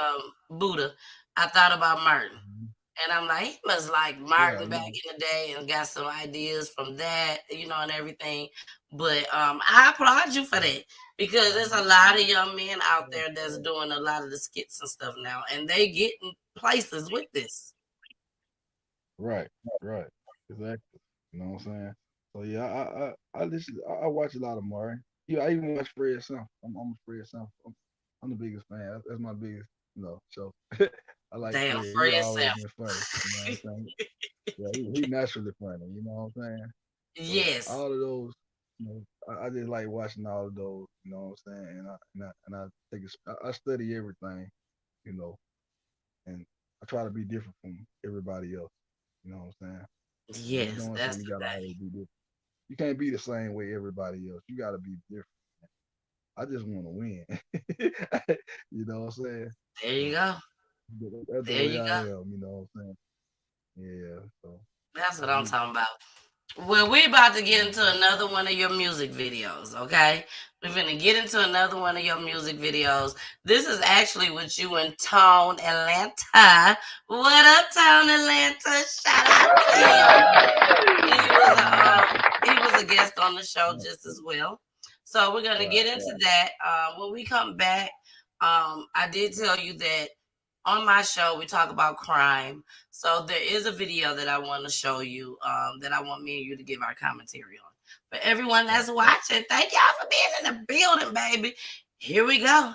saw Buddha. I thought about Martin. Mhm. And I'm like, he must like Yeah, Martin back in the day and got some ideas from that, and everything. But I applaud you for that because there's a lot of young men out there that's doing a lot of the skits and stuff now, and they getting places with this. right, right, exactly. You know what I'm saying? So yeah, I listen. I watch a lot of Maury. Yeah, I even watch Fred Sanford. I'm a Fred Sanford. I'm the biggest fan. That's my biggest, show. I like Damn, Fred. He Fred always been funny. You know Sanford. what I'm saying? Yeah, he naturally funny. You know what I'm saying? So Yes. all of those, I just like watching all of those. You know what I'm saying? And I I study everything. You know, and I try to be different from everybody else. You know what I'm saying? Yes, So that's you the gotta thing. always be different. You can't be the same way everybody else. You gotta be different. I just want to win. You know what I'm saying? There you So, go. that's the There way you I go. am. You know what I'm saying? Yeah. So That's what that's I'm me. talking about. Well, we're about to get into another one of your music videos, okay? We're going to get into another one of your music videos. This is actually with you in Tone, Atlanta. What up, Tone, Atlanta? Shout out to him. He was a guest on the show just as well. So we're going to get into that. When we come back, I did tell you that on my show we talk about crime. So there is a video that I want to show you that I want me and you to give our commentary on. For everyone that's watching, thank y'all for being in the building, baby. Here we go.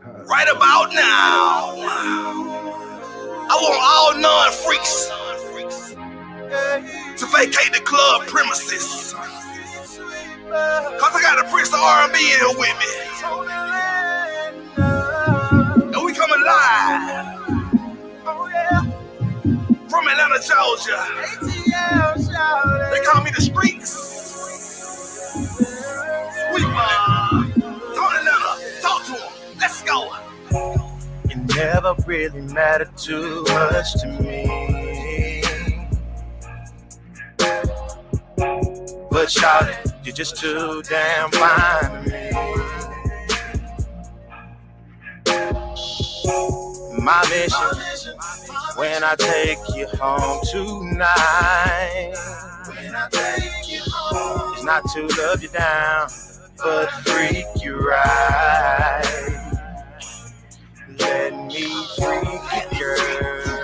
Right about now, I want all non-freaks to vacate the club premises, cause I got a Prince of R&B in here with me, and we coming live from Atlanta, Georgia. They call me the streets. Sweepa. Tony Atlanta, talk to him. Let's go. You never really mattered too much to me, but shout it, you're just too damn fine to me. My mission, when I take you home tonight, is not to love you down, but freak you right. Let me freak you,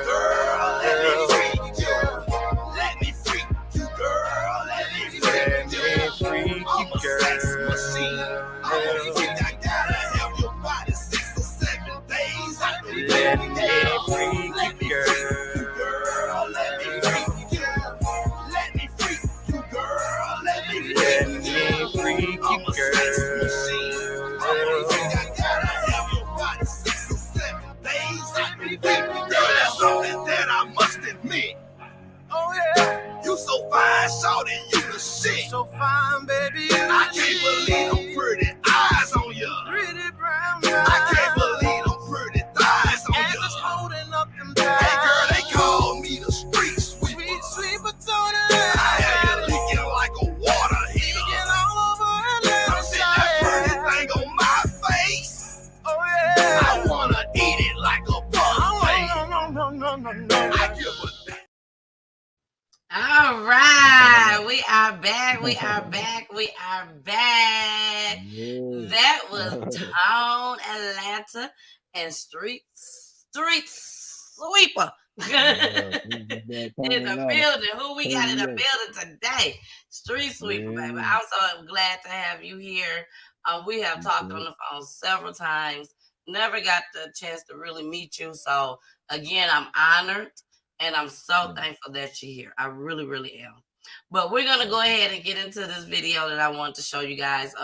girl. Let me freak you, girl. Let me freak you, girl. Let me freak you, girl. Sex machine. I gotta have your body 6 or 7 days. Let me freak you, girl. Let me freak you, girl. Let me freak you, girl. Let me freak you, girl. I gotta have your body 6 or 7 days. Girl, that's something that I must admit. Oh yeah, You so fine, shawty, you the shit. so fine, baby. I can't believe them pretty eyes on you. Pretty brown I can't believe them pretty thighs on eyes you. holding up them Hey girl, they call me the street sweeper. sweet potato. I have you leaking like a water heater. all over I'm seeing that pretty thing on my face. Oh yeah. I wanna eat it like a buffet. No. I give a All right. We are back. We are back. We are back. Yeah. That was Tone, Atlanta, and Street Sweepa. In the building. Who we got in the building today? Street Sweepa, baby. I'm so glad to have you here. We have talked on the phone several times. Never got the chance to really meet you. So again, I'm honored and I'm so thankful that you're here. I really, really am. But we're gonna go ahead and get into this video that I want to show you guys.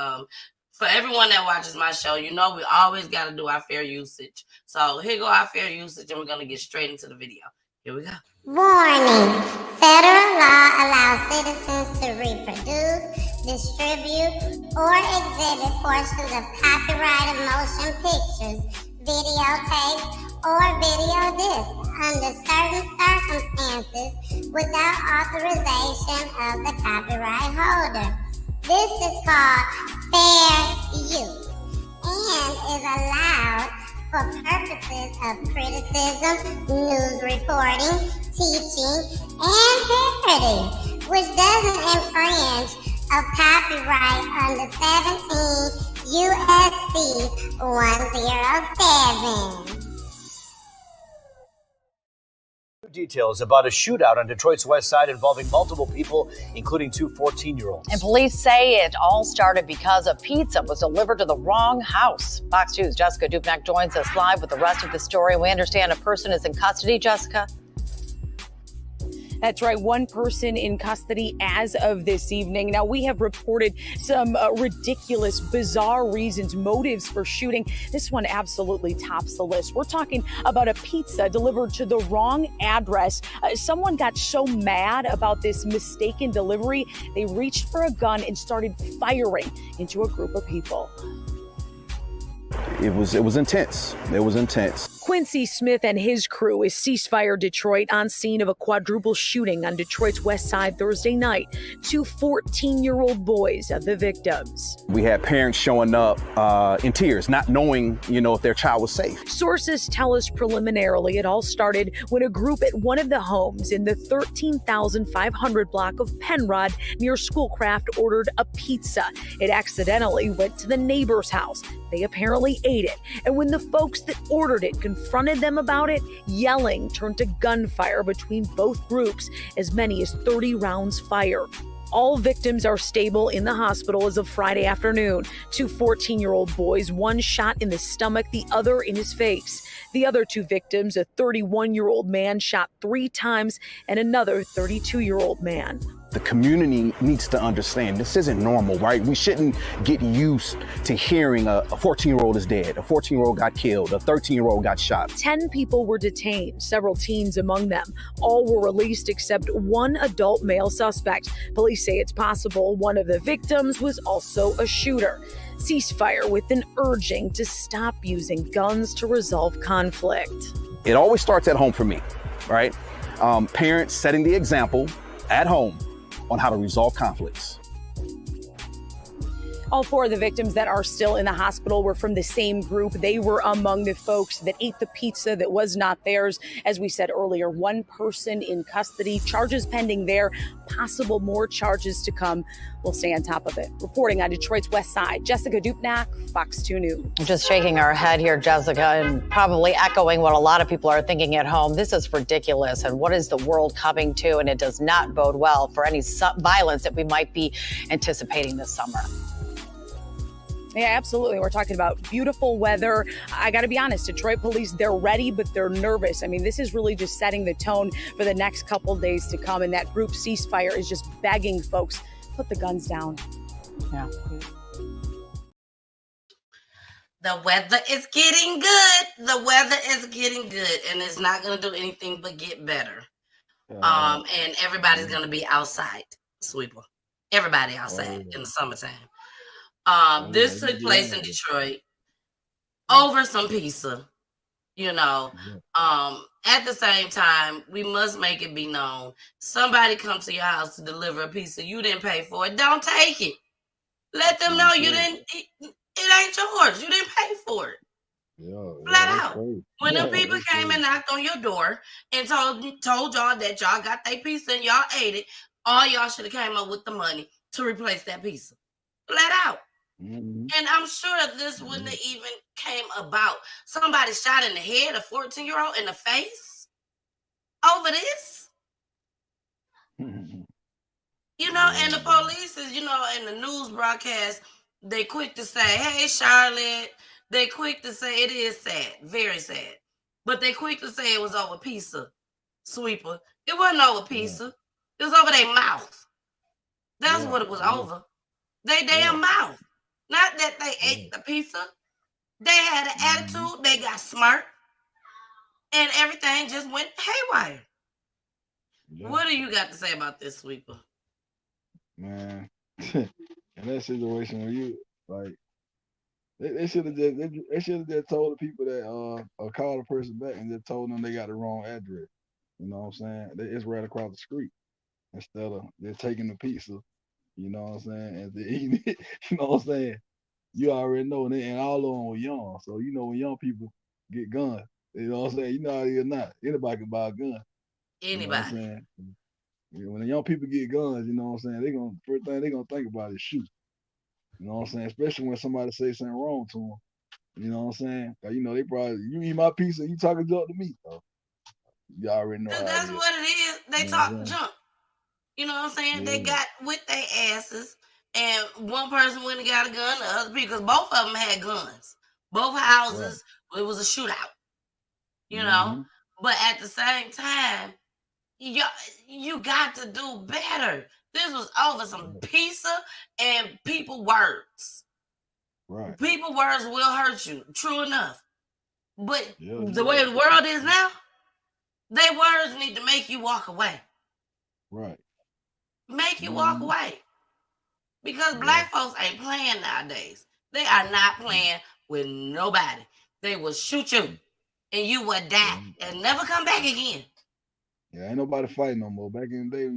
For everyone that watches my show, you know we always got to do our fair usage. So here go our fair usage, and we're going to get straight into the video. Here we go. Warning. Federal law allows citizens to reproduce, distribute, or exhibit portions of copyrighted motion pictures, videotapes, or video discs under certain circumstances without authorization of the copyright holder. This is called fair use and is allowed for purposes of criticism, news reporting, teaching, and parody, which doesn't infringe of copyright under 17 U.S.C. 107. Details about a shootout on Detroit's west side involving multiple people, including 2 14-year-olds. And police say it all started because a pizza was delivered to the wrong house. Fox 2's Jessica Dupnack joins us live with the rest of the story. We understand a person is in custody, Jessica. That's right, one person in custody as of this evening. Now, we have reported some ridiculous, bizarre reasons, motives for shooting. This one absolutely tops the list. We're talking about a pizza delivered to the wrong address. Someone got so mad about this mistaken delivery, they reached for a gun and started firing into a group of people. It was intense. It was intense. Quincy Smith and his crew is Ceasefire Detroit on scene of a quadruple shooting on Detroit's west side Thursday night. 2 14-year-old boys are the victims. We had parents showing up in tears, not knowing, if their child was safe. Sources tell us preliminarily it all started when a group at one of the homes in the 13,500 block of Penrod near Schoolcraft ordered a pizza. It accidentally went to the neighbor's house. They apparently ate it. And when the folks that ordered it confronted them about it, yelling turned to gunfire between both groups, as many as 30 rounds fired. All victims are stable in the hospital as of Friday afternoon. 2 14-year-old boys, one shot in the stomach, the other in his face. The other 2 victims, a 31-year-old man shot 3 times and another 32-year-old man. The community needs to understand this isn't normal, right? We shouldn't get used to hearing a 14-year-old is dead, a 14-year-old got killed, a 13-year-old got shot. 10 people were detained, several teens among them. All were released except one adult male suspect. Police say it's possible one of the victims was also a shooter. Ceasefire with an urging to stop using guns to resolve conflict. It always starts at home for me, right? Parents setting the example at home on how to resolve conflicts. All 4 of the victims that are still in the hospital were from the same group. They were among the folks that ate the pizza that was not theirs. As we said earlier, one person in custody, charges pending there, possible more charges to come. We'll stay on top of it. Reporting on Detroit's west side, Jessica Dupnack, Fox 2 News. Just shaking our head here, Jessica, and probably echoing what a lot of people are thinking at home. This is ridiculous. And what is the world coming to? And it does not bode well for any violence that we might be anticipating this summer. Yeah, absolutely. We're talking about beautiful weather. I got to be honest, Detroit police, they're ready, but they're nervous. I mean, this is really just setting the tone for the next couple days to come. And that group Ceasefire is just begging folks, put the guns down. Yeah. The weather is getting good. The weather is getting good, and it's not going to do anything but get better. And everybody's going to be outside, Sweepa. Everybody outside in the summertime. This took place in Detroit over some pizza, at the same time, we must make it be known. Somebody comes to your house to deliver a pizza. You didn't pay for it. Don't take it. Let them know you didn't. It ain't yours. You didn't pay for it. Flat out. When the people came and knocked on your door and told y'all that y'all got their pizza and y'all ate it, all y'all should have came up with the money to replace that pizza. Flat out. And I'm sure this wouldn't have even came about. Somebody shot in the head, a 14-year-old in the face over this. And the police is, in the news broadcast, they quick to say, hey, Charlotte. They quick to say it is sad, very sad. But they quick to say it was over pizza, Sweepa. It wasn't over pizza. It was over their mouth. That's what it was over. They damn mouth. Not that they ate the pizza. They had an attitude. They got smart. And everything just went haywire. What do you got to say about this, Sweepa? Man, in that situation where you, like, they should have just told the people that or called the person back and just told them they got the wrong address. You know what I'm saying? It's right across the street instead of they're taking the pizza. You know what I'm saying? And they're eating it. You know what I'm saying? You already know, and all of them were young. So when young people get guns, you know what I'm saying? You know how they are not. Anybody can buy a gun. Anybody. You know what I'm saying? When the young people get guns, you know what I'm saying? First thing they're gonna think about is shoot. You know what I'm saying? Especially when somebody say something wrong to them. You know what I'm saying? They probably, you eat my pizza, you talking junk to me. So you already know. That's what it is. They talk junk. You know what I'm saying? Yeah. They got with their asses, and one person went and got a gun, the other people, because both of them had guns. Both houses, it was a shootout. You know? But at the same time, you got to do better. This was over some pizza and people words. Right. People words will hurt you. True enough. But Yeah, the way the world is now, their words need to make you walk away. right. Make you walk away. Because black folks ain't playing nowadays. They are not playing with nobody. They will shoot you and you will die and never come back again. Yeah, ain't nobody fighting no more. Back in the day,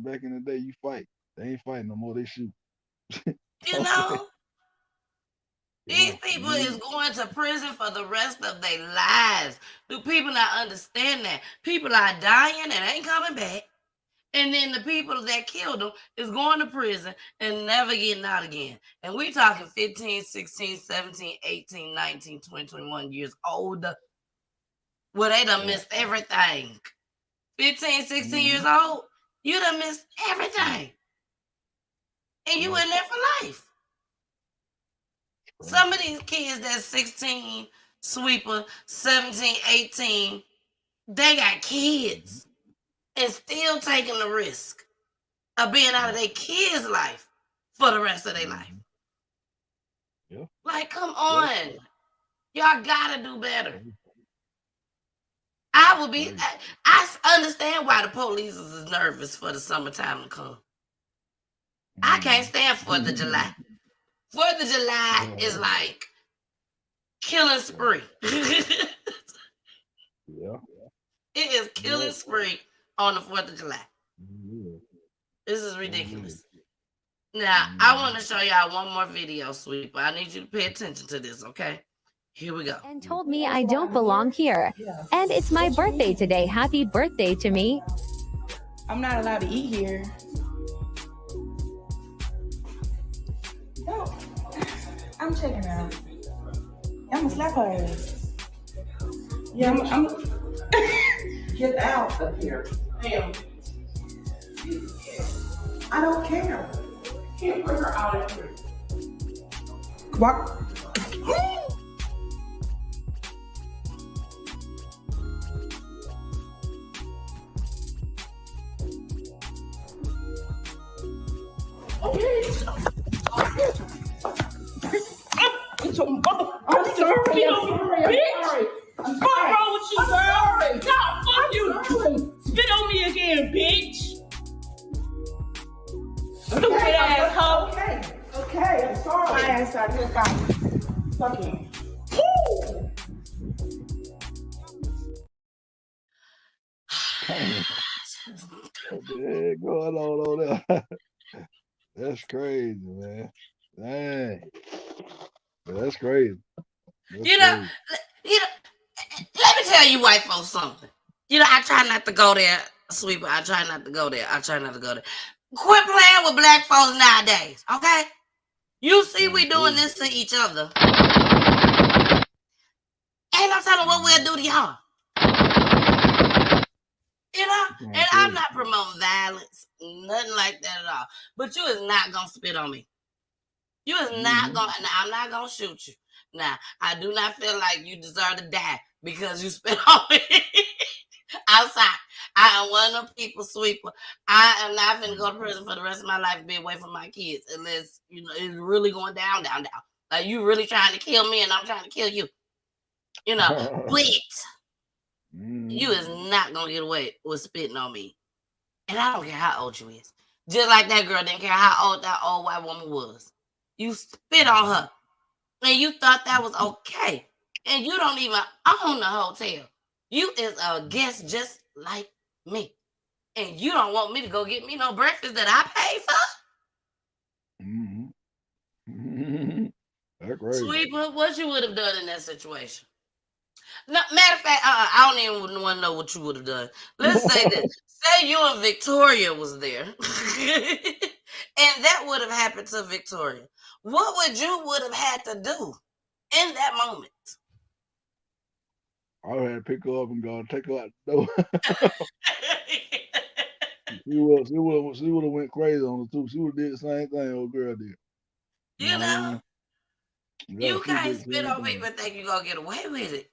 back in the day, you fight. They ain't fighting no more. They shoot. You know, these people is going to prison for the rest of their lives. Do people not understand that? People are dying and ain't coming back. And then the people that killed them is going to prison and never getting out again. And we talking 15, 16, 17, 18, 19, 20, 21 years old. Well, they done missed everything. 15, 16 years old, you done missed everything. And you in there for life. Some of these kids that's 16, Sweepa, 17, 18, they got kids and still taking the risk of being out of their kids' life for the rest of their life. Yeah. Like, come on. Y'all gotta do better. I understand why the police is nervous for the summertime to come. I can't stand 4th of July. 4th of July is like killing spree. Yeah. It is killing spree on the 4th of July. This is ridiculous. Now, I want to show y'all one more video, Sweepa. I need you to pay attention to this, okay? Here we go. And told me I don't belong here. And it's my birthday today. Happy birthday to me. I'm not allowed to eat here. No, I'm checking out. I'm gonna slap her ass. Yeah, I'm get out of here. Damn. I don't care. Can't put her out of here. What? I'm sorry. What's wrong with you, girl? No, fuck you. Spit on me again, bitch. Stupid asshole. Okay, I'm sorry. My ass out here, fine. Fuck you. What going on there? That's crazy, man. Dang. That's crazy. You know, let me tell you white folks something. You know, I try not to go there, Sweepa. I try not to go there. Quit playing with black folks nowadays, okay? You see we doing this to each other. Ain't no telling what we'll do to y'all. You know? And I'm not promoting violence, nothing like that at all. But you is not going to spit on me. You is not going to, I'm not going to shoot you. Now, I do not feel like you deserve to die because you spit on me outside. I am one of the people, Sweepa. I am not going to go to prison for the rest of my life and be away from my kids unless, you know, it's really going down. Like, you really trying to kill me and I'm trying to kill you. You know, but you is not going to get away with spitting on me. And I don't care how old you is. Just like that girl didn't care how old that old white woman was. You spit on her. And you thought that was okay. And you don't even own the hotel. You is a guest just like me. And you don't want me to go get me no breakfast that I paid for? That's crazy. Sweepa, what you would have done in that situation? No, matter of fact, I don't even want to know what you would have done. Let's say this. Say you and Victoria was there. And that would have happened to Victoria. What would have had to do in that moment? I would have to pick her up and go take her out the door. She would have went crazy on her too. She would have did the same thing old girl did. You know? You can't spit on people and think you're going to get away with it.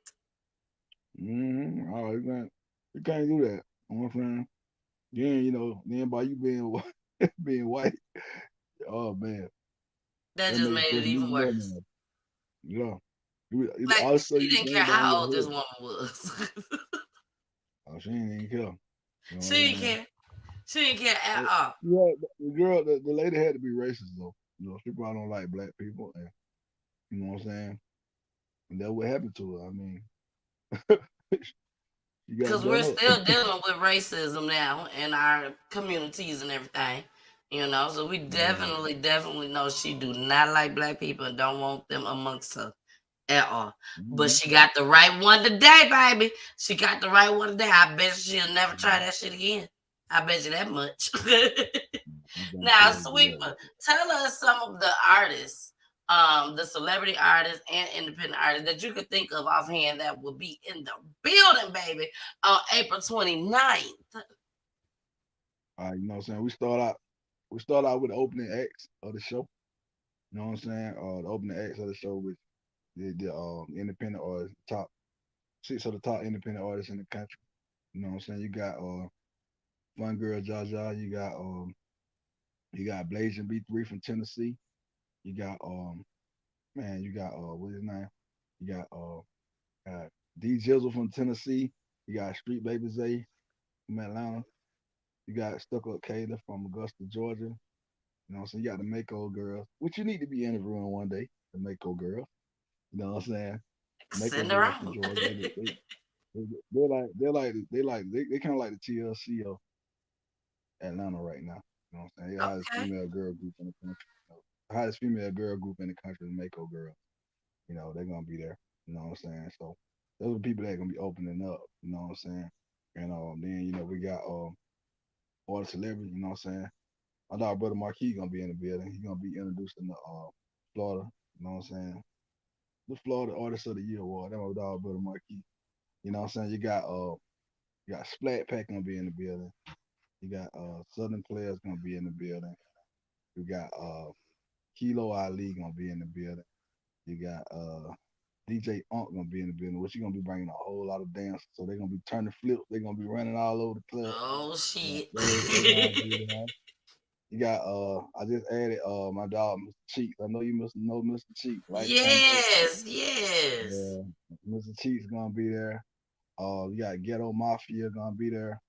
Oh, you can't do that. You know what I'm saying? Then by you being being white, oh man, That that just makes made it it supposed even even more worse. mad. Yeah. Like All the stuff she you be didn't care saying about how your old this hair. woman was. Oh, she ain't even care. You know She what I'm didn't saying? care. She didn't care at But, all. yeah, the girl, the lady had to be racist though. She probably don't like black people, and you know what I'm saying. And that's what happened to her. I mean, she got Because done we're up. still dealing with racism now in our communities and everything. So we Yeah. definitely know she do not like black people and don't want them amongst her at all. But Mhm. she got the right one today, baby. She got the right one today. I bet she'll never try that shit again. I bet you that much. You got Now, to do that. Sweepa, tell us some of the artists, the celebrity artists and independent artists that you could think of offhand that will be in the building, baby, on April 29th. All right, you know what I'm saying. We start out with the opening acts of the show. You know what I'm saying? The opening acts of the show with the independent artists, top six of the top independent artists in the country. You know what I'm saying? You got Fun Girl Jaja. You got Blazing B3 from Tennessee. You got you got what's his name? You got D Jizzle from Tennessee. You got Street Baby Zay from Atlanta. You got Stuck Up Kayla from Augusta, Georgia. You know what I'm saying? You got the Mako girls, which you need to be interviewing one day, the Mako girls. You know what I'm saying? Mako Send her girls from on. Georgia. They kind of like the TLC of Atlanta right now. You know what I'm saying? The hottest Okay. female girl group in the country. The hottest female girl group in the country is Mako girls. They're gonna be there. You know what I'm saying? So those are people that are gonna be opening up. You know what I'm saying? And then we got all the celebrities. You know what I'm saying? My dog brother Marquis gonna be in the building. He's gonna be introducing the Florida. You know what I'm saying? The Florida Artist of the Year award. That's my dog brother Marquis. You know what I'm saying? You got Splat Pack gonna be in the building. You got Southern Players gonna be in the building. You got Kilo Ali gonna be in the building. You got DJ Unk gonna be in the building, which you gonna be bringing a whole lot of dancers. So they're gonna be turning flips. They're gonna be running all over the club. Oh, shit. They gonna be there. You got I just added my dog Mr. Cheeks. I know you must know Mr. Cheeks, lifetime achievement. Yes, yes. Yeah, Mr. Cheeks gonna be there. You got Ghetto Mafia gonna be there.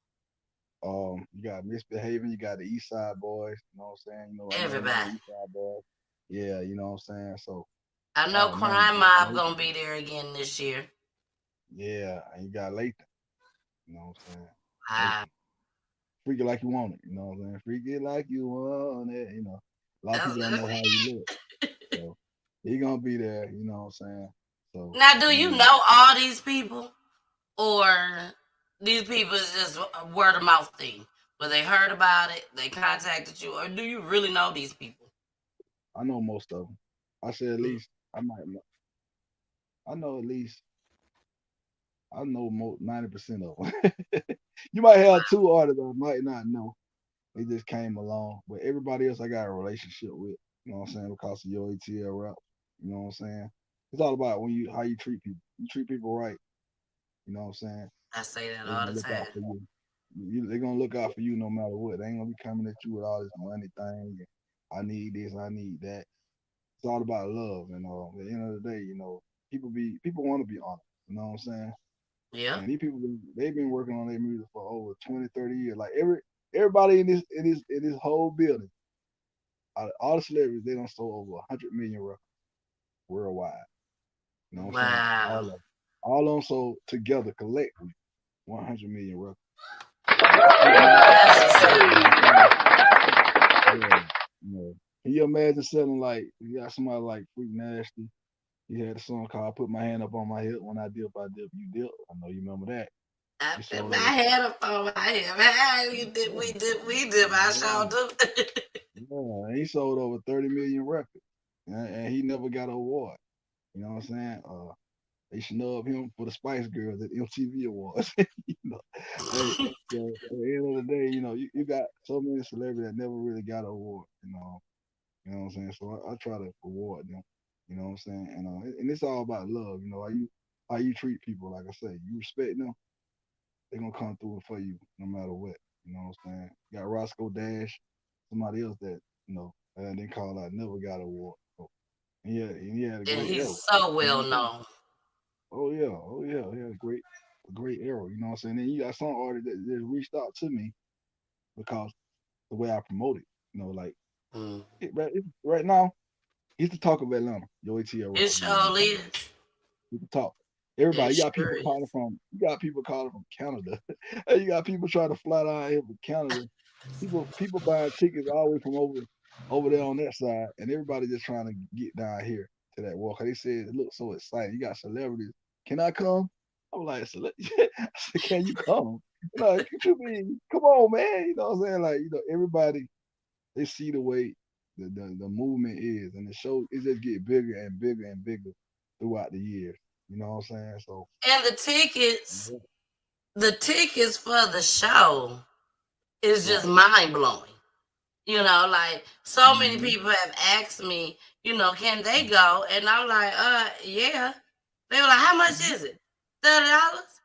You got Misbehaving. You got the East Side Boys. You know what I'm saying? I know you know the Everybody. East Side Boys. Yeah, you know what I'm saying. So, I know oh man, Crime Mob gonna be there again this year. yeah, and you got Lathan. You know what I'm saying? Wow. Lathan. Freak it like you want it. You know what I'm saying? Freak it like you want it. A lot of people don't know how you look. So he gonna be there. You know what I'm saying? So Now, do I you mean, know all these people? Or these people is just a word of mouth thing? Where they heard about it, they contacted you, or do you really know these people? I know most of them. I said at least I might know. I know at least I know 90% of them. You might have two artists I might not know. They just came along, but everybody else I got a relationship with. You know what I'm saying? Because of your ATL rap. You know what I'm saying? It's all about how you treat people. You treat people right. You know what I'm saying? I say that They're all gonna the look time. out for you. They're gonna look out for you no matter what. They ain't gonna be coming at you with all this money thing. I need this, I need that. It's all about love. And at the end of the day, people want to be honest. You know what I'm saying? Yeah, And these people they've been working on their music for over 20, 30 years. Like everybody in this whole building, all the celebrities, they don't sold over 100 million records worldwide. You know what I'm saying? wow. All of them sold together collectively 100 million records. Like That's what's up. yeah, can you imagine selling like you got somebody like Freak Nasty? He had a song called "Put My Hand Up on My Hip." When I dip, you dip. I know you remember that. I He put sold my over. head up on my hip. Hey, we did. I sure Yeah, do. yeah, he sold over 30 million records, and he never got an award. You know what I'm saying? They snubbed him for the Spice Girls at MTV Awards. Hey, so at the end of the day, you got so many celebrities that never really got an award. You know what I'm saying? So I try to reward them. You know what I'm saying? And it's all about love. How you treat people. Like I say, you respect them, they gonna come through for you no matter what. You know what I'm saying? You got Roscoe Dash, somebody else that they call out never got an award. So, he had a And great he's era. so You know well what I'm saying? known. Oh yeah, he had a great era. You know what I'm saying? Then you got some artists that reached out to me because the way I promote it. Like Mm. right now, it's the talk of Atlanta. Your ATL It rap. sure is. We can talk. It Everybody, sure is. you got people calling from Canada. And you got people trying to fly down here from Canada. People buying tickets all the way from over there on that side, and everybody just trying to get down here to that walk. They said it looks so exciting. You got celebrities. Can I come? I'm like, I said, can you come? Like, you mean, come on, man. You know what I'm saying? Like, everybody, they see the way the movement is, and the show it just get bigger and bigger and bigger throughout the years. You know what I'm saying? So, And the tickets for the show is just right. mind blowing. Like so many Mm-hmm. people have asked me, can they go? And I'm like, yeah. They were like, how much Mm-hmm. is it? $30?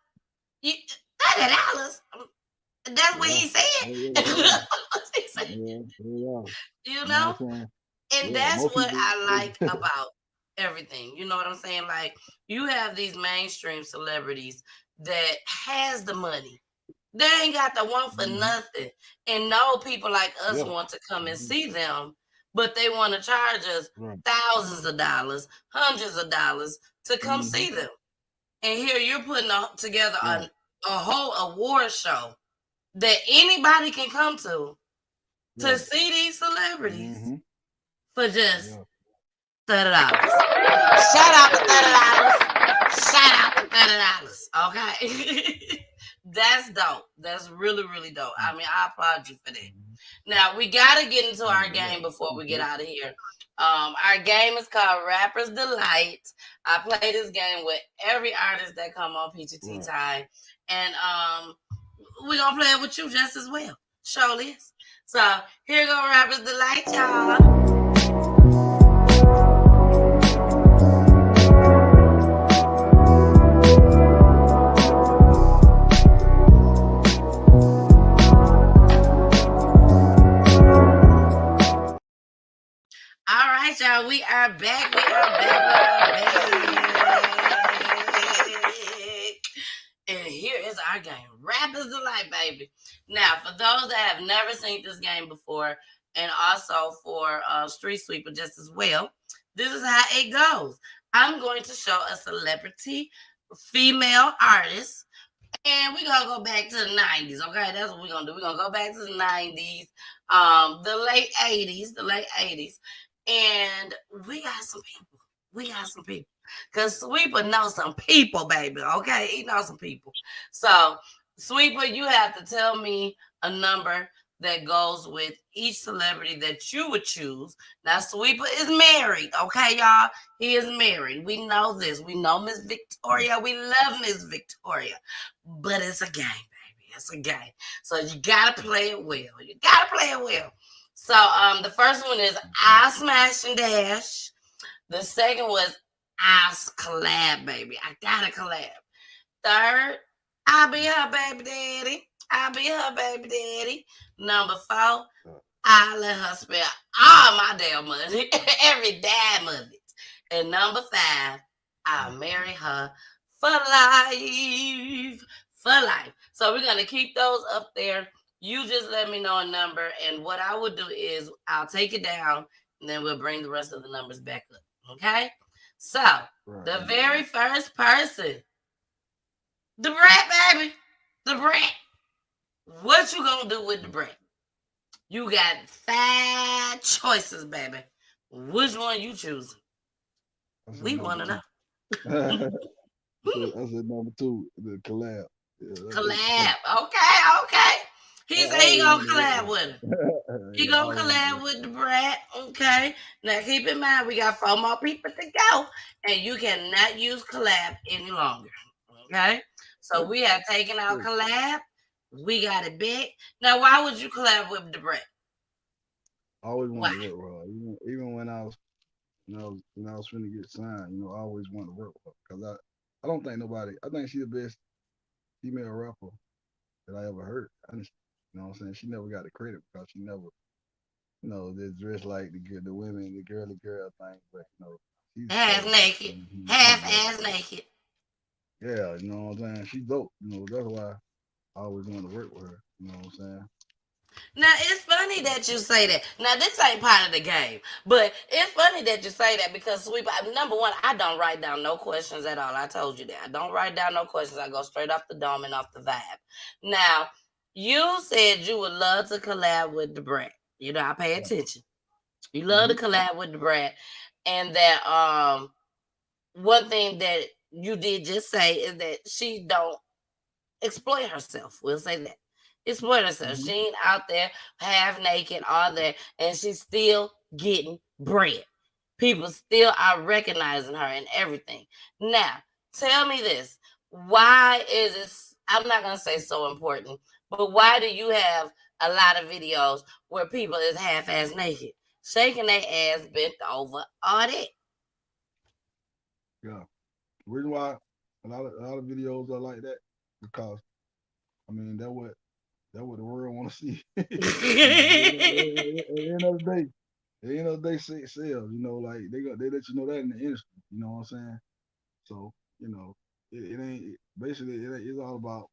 $30? That's what Yeah. he said. Oh yeah, He said. yeah, yeah. You You know know? what I'm saying? And Yeah, that's most what people. I like about everything. You know what I'm saying? Like you have these mainstream celebrities that has the money. They ain't got the one for Mm-hmm. nothing. And no people like us Yeah. want to come and Mm-hmm. see them, but they want to charge us Right. thousands of dollars, hundreds of dollars to come Mm-hmm. see them. And here you're putting together Right. a whole award show that anybody can come to Right. see these celebrities Mm-hmm. for just Yeah. $30. Shout out to $30. Shout out to $30. Okay. That's dope. That's really, really dope. I mean, I applaud you for that. Mm-hmm. Now we gotta get into our Yeah. game before we get Okay. out of here. Our game is called Rapper's Delight. I play this game with every artist that come on PGT Right. Time. And we're gonna play it with you just as well. Show this. So here go Rapper's Delight, y'all. All right, y'all. We are back. We are back. And here is our game. Rapper's Delight, baby. Now, for those that have never seen this game before, and also for Street Sweeper just as well, this is how it goes. I'm going to show a celebrity female artist, and we're gonna go back to the 90s. Okay, that's what we're gonna do. We're gonna go back to the 90s, the late 80s, and we got some people. Cause Sweeper knows some people, baby. Okay, he knows some people. So, Sweeper, you have to tell me a number that goes with each celebrity that you would choose. Now, Sweeper is married. Okay, y'all. He is married. We know this. We know Miss Victoria. We love Miss Victoria. But it's a game, baby. It's a game. So you gotta play it well. So the first one is I Smash and Dash. The second was I collab, baby. I gotta collab. Third, I'll be her baby daddy. Number 4, I let her spend all my damn money, every dime of it. And number 5, I'll marry her for life. So we're gonna keep those up there. You just let me know a number, and what I would do is I'll take it down, and then we'll bring the rest of the numbers back up. Okay? So the very first person, the brat, baby, the brat. What you gonna do with the brat? You got 5 choices, baby. Which one you choosing? We want to know. I said number 2, the collab. Yeah, Collab. Okay. He said he gonna collab with her. He gonna collab with the brat. Okay. Now keep in mind we got 4 more people to go, and you cannot use collab any longer. Okay. So we have taken out collab. We got it back. Now, why would you collab with the brat? I always wanted to work with her. Even when I was finna get signed, I always wanted to work with her because I don't think nobody. I think she's the best female rapper that I ever heard. Honestly. You know what I'm saying? She never got the credit because she never, they dress like the women, the girly girl thing, but she's Half so naked, half ass naked. yeah, you know what I'm saying? She's dope. That's why I always want to work with her. You know what I'm saying? Now it's funny that you say that. Now this ain't part of the game, but it's funny that you say that because Sweepa, number one, I don't write down no questions at all. I told you that I don't write down no questions. I go straight off the dome and off the vibe. Now you said you would love to collab with the Brat. I pay attention. You love to collab with the Brat, and that one thing that you did just say is that she don't exploit herself. We'll say that. Exploit herself. She ain't out there half naked, all that, and she's still getting bread. People still are recognizing her and everything. Now, tell me this. Why is it, I'm not going to say so important, but why do you have a lot of videos where people is half-ass naked, shaking their ass, bent over, all that? Yeah. The reason why a lot of videos are like that because I mean that what the world want to see. At the end of the day, sales. Like they let you know that in the industry. You know what I'm saying? So it ain't basically it's all about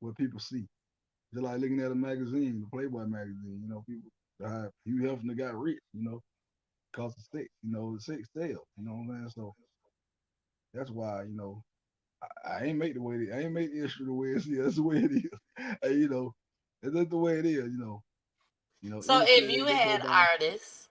what people see. Just like looking at a magazine, the Playboy magazine. People Hugh Hefner got rich. Cause of sex. The sex sales. You know what I'm saying? So that's why I ain't make I ain't make the issue the way it is. That's the way it is. And, that's the way it is. So if Industry you they go had by. artists,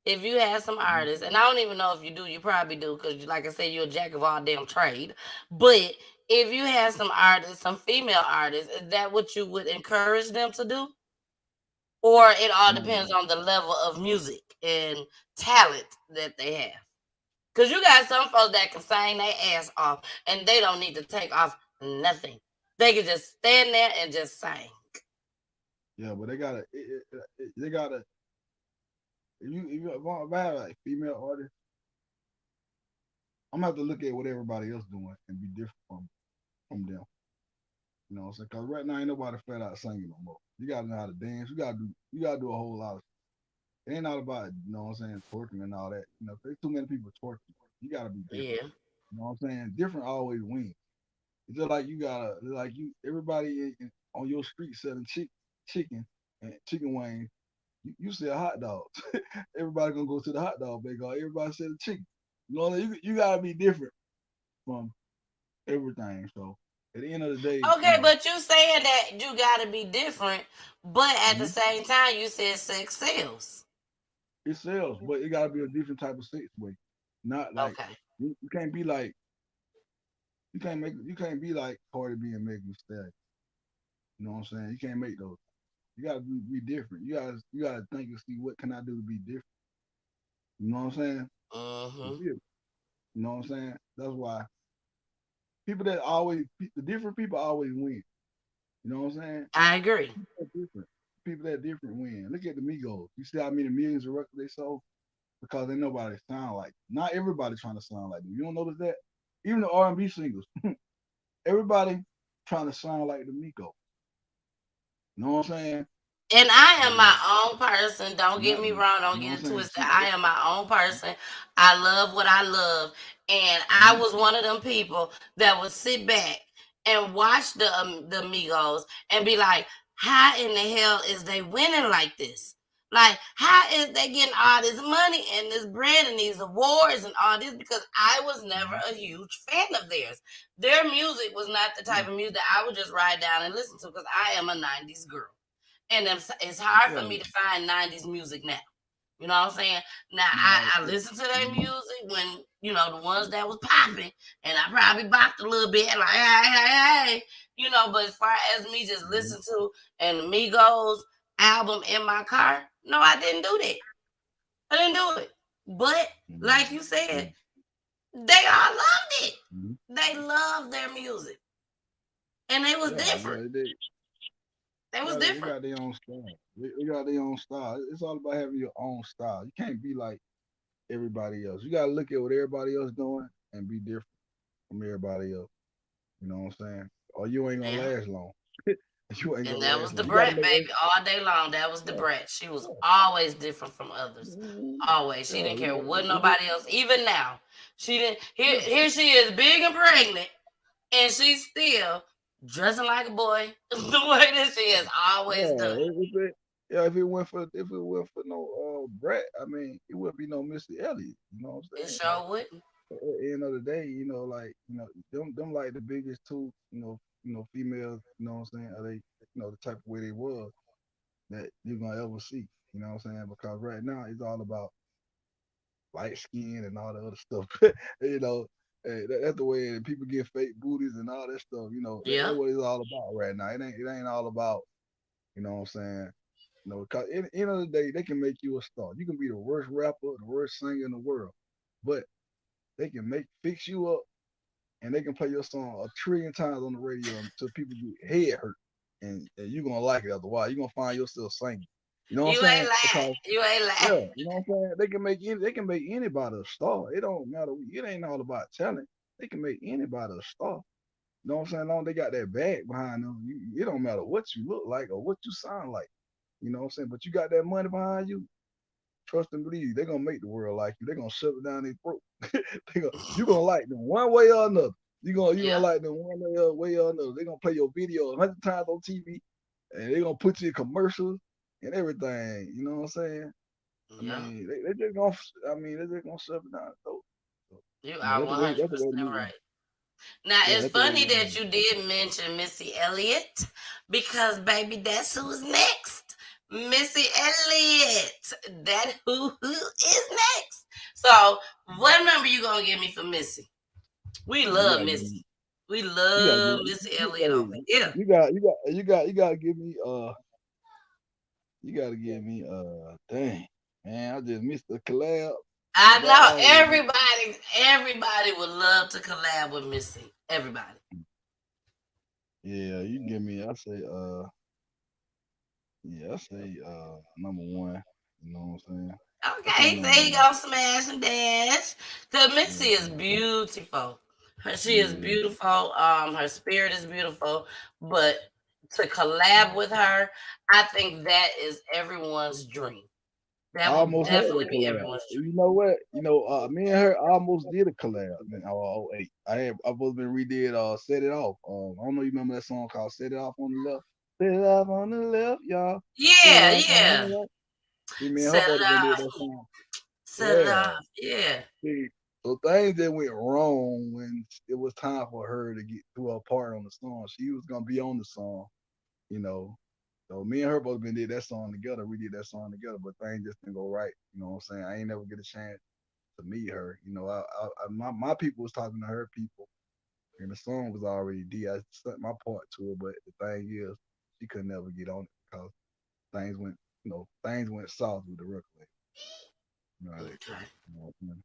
if you had some artists, and I don't even know if you do, you probably do, because like I said, you're a jack of all damn trade. But if you had some artists, some female artists, is that what you would encourage them to do? Or it all No, depends on the level of music and talent that they have? Because you got some folks that can sing their ass off and they don't need to take off nothing. They can just stand there and just sing. yeah, but they gotta. If I have like female artists, I'm gonna have to look at what everybody else doing and be different from them. You know what I'm saying? Cause right now ain't nobody flat out singing no more. You gotta know how to dance. You gotta do a whole lot of. It ain't all about what I'm saying, twerking and all that. There's too many people twerking. You gotta be different. Yeah. You know what I'm saying? Different always wins. It's just like everybody on your street selling chicken and chicken wings. You sell hot dogs. Everybody gonna go to the hot dog because everybody selling chicken. You gotta be different from everything. So at the end of the day, Okay, but you saying that you got to be different, but at the mhm, same time, you said sex sells. it sells, but it gotta be a different type of sex way. Not like Okay. you can't be like you can't be like Cardi B and Megan Thee Stallion. You know what I'm saying? You can't make those. You gotta be different. You gotta think and see what can I do to be different. You know what I'm saying? Mm-hmm. You know what I'm saying? That's why the different people always win. You know what I'm saying? I agree. Different. People that different win. Look at the Migos. You see how many millions of records they sold? Because ain't nobody sound like. Not everybody trying to sound like them. You don't notice that? Even the R&B singles, everybody trying to sound like the Migos. You know what I'm saying? And I am So my own person. Don't get me nothing. wrong. You Don't know get what it I'm saying? twisted. I am my own person. I love what I love. And I was one of them people that would sit back and watch the Migos and be like, how in the hell is they winning like this? Like, how is they getting all this money and this bread and these awards and all this? Because I was never a huge fan of theirs. Their music was not the type of music that I would just ride down and listen to because I am a 90s girl. And it's hard for Yeah. me to find 90s music now. You know what I'm saying? Now, Right. I listen to their music when, the ones that was popping, and I probably bopped a little bit, like, hey. But as far as me just listen to an Amigos album in my car, no, I didn't do that. I didn't do it. But, like you said, they all loved it. They loved their music. And they was different. They was They different. got their own style. They got their own style. It's all about having your own style. You can't be like everybody else. You gotta look at what everybody else doing and be different from everybody else. You know what I'm saying? Or you ain't gonna Yeah. last long. You ain't And gonna that last was the long. You gotta brat, make baby, all day long. That was the brat. She was always different from others. Always. She didn't care what nobody else. Even now, she didn't. Here she is, big and pregnant, and she's still dressing like a boy. The way that she has always done. If it went for no brat, I mean, it wouldn't be no Missy Elliott. You know what I'm It saying? sure wouldn't. At the end of the day, them like the biggest two, females. You know what I'm saying? Are they, the type of way they was that you're gonna ever see. You know what I'm saying? Because right now it's all about light skin and all the other stuff. That's the way that people get fake booties and all that stuff. That's Yeah. what it's all about right now. It ain't all about, you know what I'm saying? Because at the end of the day, they can make you a star. You can be the worst rapper, the worst singer in the world, but they can fix you up, and they can play your song a trillion times on the radio until people get head hurt, and you're gonna like it after a while. You're gonna find yourself singing. You know what You I'm ain't saying? lying. Because You ain't yeah, lying. you know what I'm saying? They can make anybody a star. It don't matter. It ain't all about talent. They can make anybody a star. You know what I'm saying? Long they got that bag behind them, it don't matter what you look like or what you sound like. You know what I'm saying? But you got that money behind you, trust and believe, they're gonna make the world like you. They're gonna shove it down their throat. You're gonna like them one way or another. You gonna like them one way or another. They're gonna play your video 100 times on TV, and they're gonna put you in commercials and everything. You know what I'm saying? I Yeah. mean, they just gonna. I mean, they're just gonna shove it down the throat. So, You you know, are that's the way. 100% That's the way. right. Now, Yeah, it's that's the way. funny that you did mention Missy Elliott because, baby, that's who's next. Missy Elliott. That who is next. So, what number you going to give me for Missy? We Man, you love gotta give me. Missy. We You gotta love give. Missy Elliott over here. You gotta give me. You gotta give me. Dang, man, I just missed the collab. I But know everybody would love to collab with Missy. Everybody. yeah, you give me. I say number one. You know what I'm saying? I say Okay, so number he one. gonna smash and dash. Cause Missy is Yeah, beautiful. She is yeah. beautiful. Her spirit is beautiful. But to collab with her, I think that is everyone's dream. I That would almost had definitely that be collab. everyone's dream. You know what? Me and her almost did a collab in '08. I was been redid Set It Off. I don't know you remember that song called Set It Off on the Left. Set it off on the left, y'all. Set it Yeah, off on yeah. the left. See, me and her Set both it have been did off. that song. Set it Yeah. off. Yeah. See, so things that went wrong when it was time for her to get to her part on the song. She was gonna be on the song, you know. So me and her both been did that song together. We did that song together, but things just didn't go right. You know what I'm saying? I ain't never get a chance to meet her. My people was talking to her people, and the song was already D. I sent my part to her, but the thing is, she could never get on it because things went, things went south with the record label. You know how that goes. Okay. You know what I'm saying?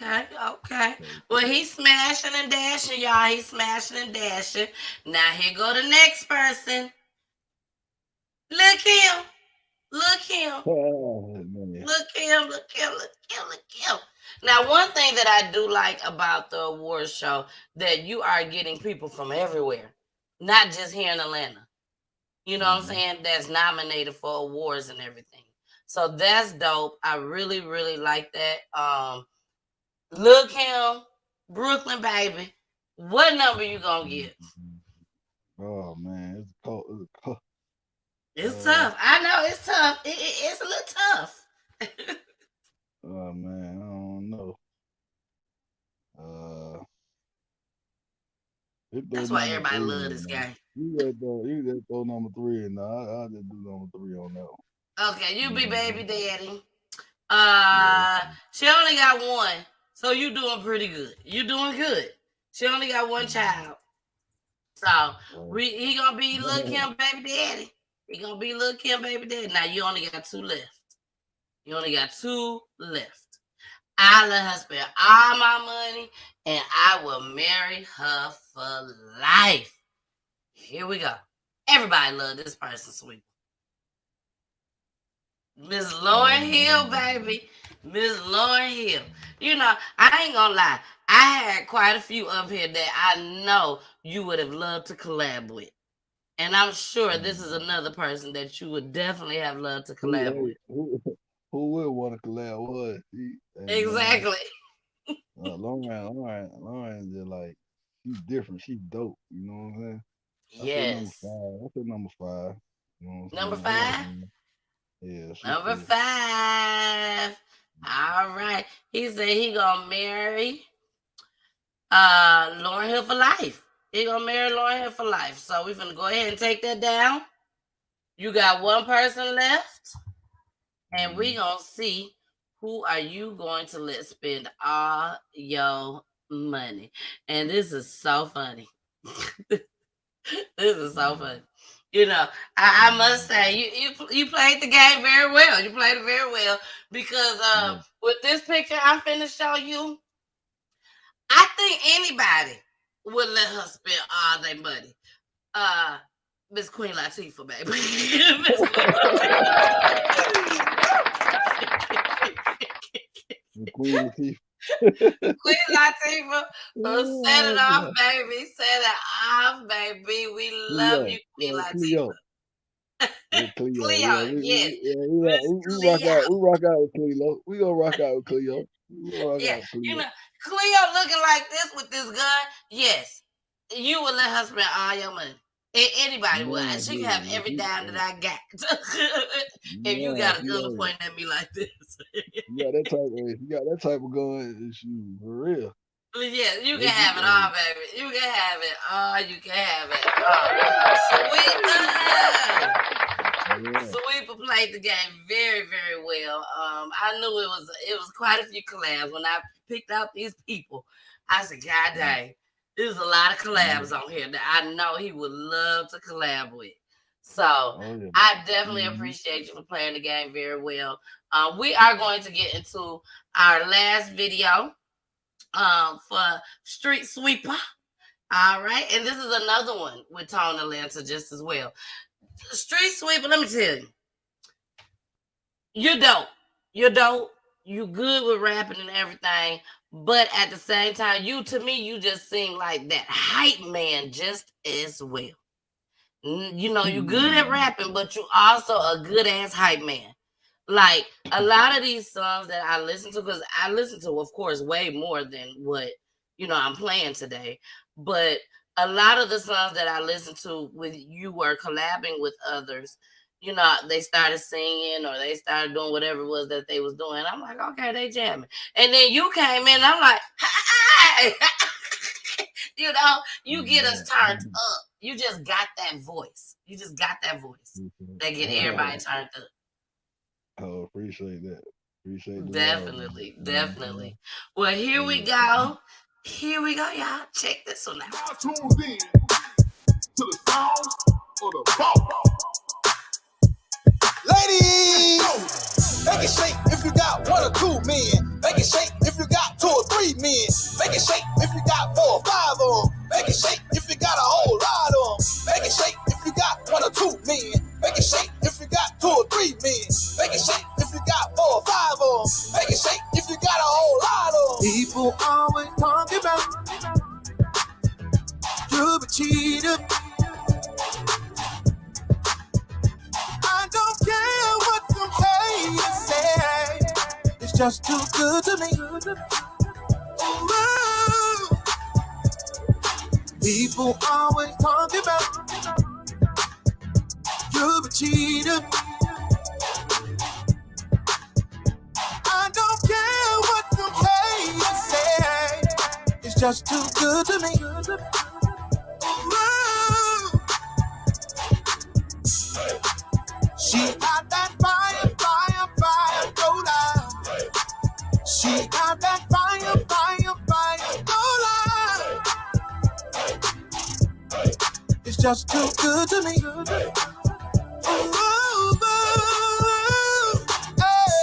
Okay, okay. Well, he's smashing and dashing, y'all. He's smashing and dashing. Now here go the next person. Look him. Look him. Oh, man. Look him. Look him. Look him. Look him. Now, one thing that I do like about the award show that you are getting people from everywhere, not just here in Atlanta. You know what I'm saying? That's nominated for awards and everything. So that's dope. I really, really like that. Look him, Brooklyn baby. What number you gonna get? Oh man, it's cold. It's tough. I know it's tough. It's a little tough. Oh man, I don't know. It throw That's why number everybody three love in this there. game. You just throw number three in there. I'll just do number three on that one. Okay, you be Mm-hmm. baby daddy. Yeah. She only got one, so you doing pretty good. You doing good. She only got one child, so he gonna be Lil' Kim baby daddy. He gonna be Lil' Kim baby daddy. Now you only got two left. You only got two left. I let her spend all my money, and I will marry her for life. Here we go. Everybody love this person, sweet. Miss Lauryn Hill, baby. Miss Lauryn Hill. You know, I ain't gonna lie. I had quite a few up here that I know you would have loved to collab with. And I'm sure this is another person that you would definitely have loved to collab with. Who would want to collab with? Hey, man. Exactly. Lauren just like, she's different. She's dope. You know what I'm saying? Yes. I said number 5. You know what I'm Number saying? 5? Yeah. Number 5. All right. He said he gonna marry Lauryn Hill for life. He gonna marry Lauryn Hill for life. So we're gonna go ahead and take that down. You got one person left, and we gonna see who are you going to let spend all your money. And this is so funny. This is so funny. You know, I must say you played the game very well. You played it very well because with this picture I'm finna show you, I think anybody would let her spend all their money. Miss Queen Latifah, baby. Queen Latifah. Queen Latifah, set it off, baby. Set it off, baby. We love you, Queen Latifah. Cleo, yes. We rock out with Cleo. We gonna rock out with Cleo. Yeah, you know, Cleo looking like this with this gun. Yes, you would let her spend all your money. Anybody would. She can have every dime that I got. If you got a gun pointing at me like this. You got that type of gun, shoot, for real. Yeah, you can have it all, baby. You can have it all. You can have it all. Sweepa played the game very, very well. I knew it was quite a few collabs. When I picked out these people, I said, God dang, there's a lot of collabs on here that I know he would love to collab with. So I definitely appreciate you for playing the game very well. We are going to get into our last video for Street Sweepa. All right. And this is another one with Tone Atlanta just as well. Street Sweepa, let me tell you. You're dope. You're dope. You good with rapping and everything. But at the same time, to me, you just seem like that hype man just as well. You know, you good at rapping, but you also a good ass hype man. Like a lot of these songs that I listen to, because I listen to, of course, way more than what, you know, I'm playing today. But a lot of the songs that I listen to with you were collabing with others, you know, they started singing or they started doing whatever it was that they was doing. I'm like, okay, they jamming. And then you came in and I'm like, hi. You know, you get us turned up. You just got that voice. You just got that voice that get everybody turned up. Oh, appreciate that. Appreciate that. Definitely. Well, here we go. Here we go, y'all. Check this one out. I tuned in to the sound of the ball. Ladies, make it shake if you got 1 or 2 men. Make it shake if you got 2 or 3 men. Make it shake if you got 4 or 5 of them. Make it shake if you got a whole lot of them. Make it shake if you got 1 or 2 men. Make it shake if you got 2 or 3 men. Make it shake if you got 4 or 5 of them. Make it shake if you got a whole lot of them. People always talk about you a cheater. I don't care what them haters say. It's just too good to me. Ooh. People always talk about you a cheater. I don't care what them haters say. It's just too good to me. Ooh. She got that fire, fire, fire, go down. She got that fire, fire, fire, go down. It's just too good to me.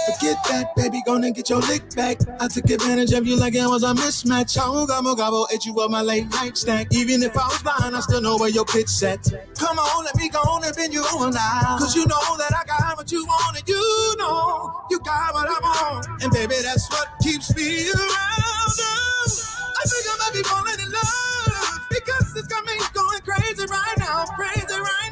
Forget that, baby, gonna get your lick back. I took advantage of you like it was a mismatch. Oh, gobble, ate you up my late night snack. Even if I was blind, I still know where your pitch at. Come on, let me go on and bend you on now. Cause you know that I got what you want and you know you got what I want. And baby, that's what keeps me around. I think I might be falling in love because it's got me going crazy right now, crazy right now.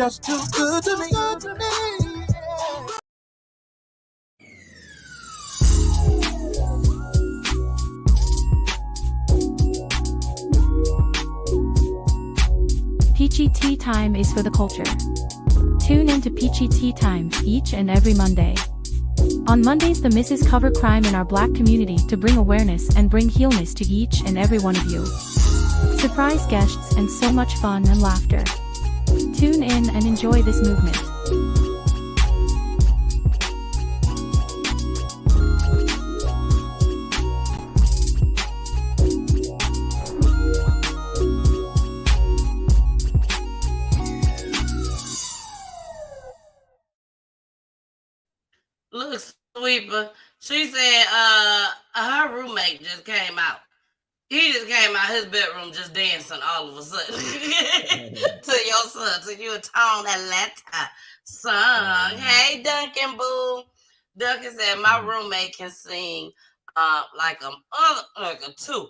just too good to me. Peachy Tea Time is for the culture. Tune in to Peachy Tea Time each and every Monday. On Mondays, the misses cover crime in our Black community to bring awareness and bring healness to each and every one of you. Surprise guests and so much fun and laughter. Tune in and enjoy this movement. Look, Sweepa, she said her roommate just came out. He just came out his bedroom just dancing all of a sudden to your son, to your Tone Atlanta song. Hey, Duncan Boo. Duncan said my roommate can sing like a two.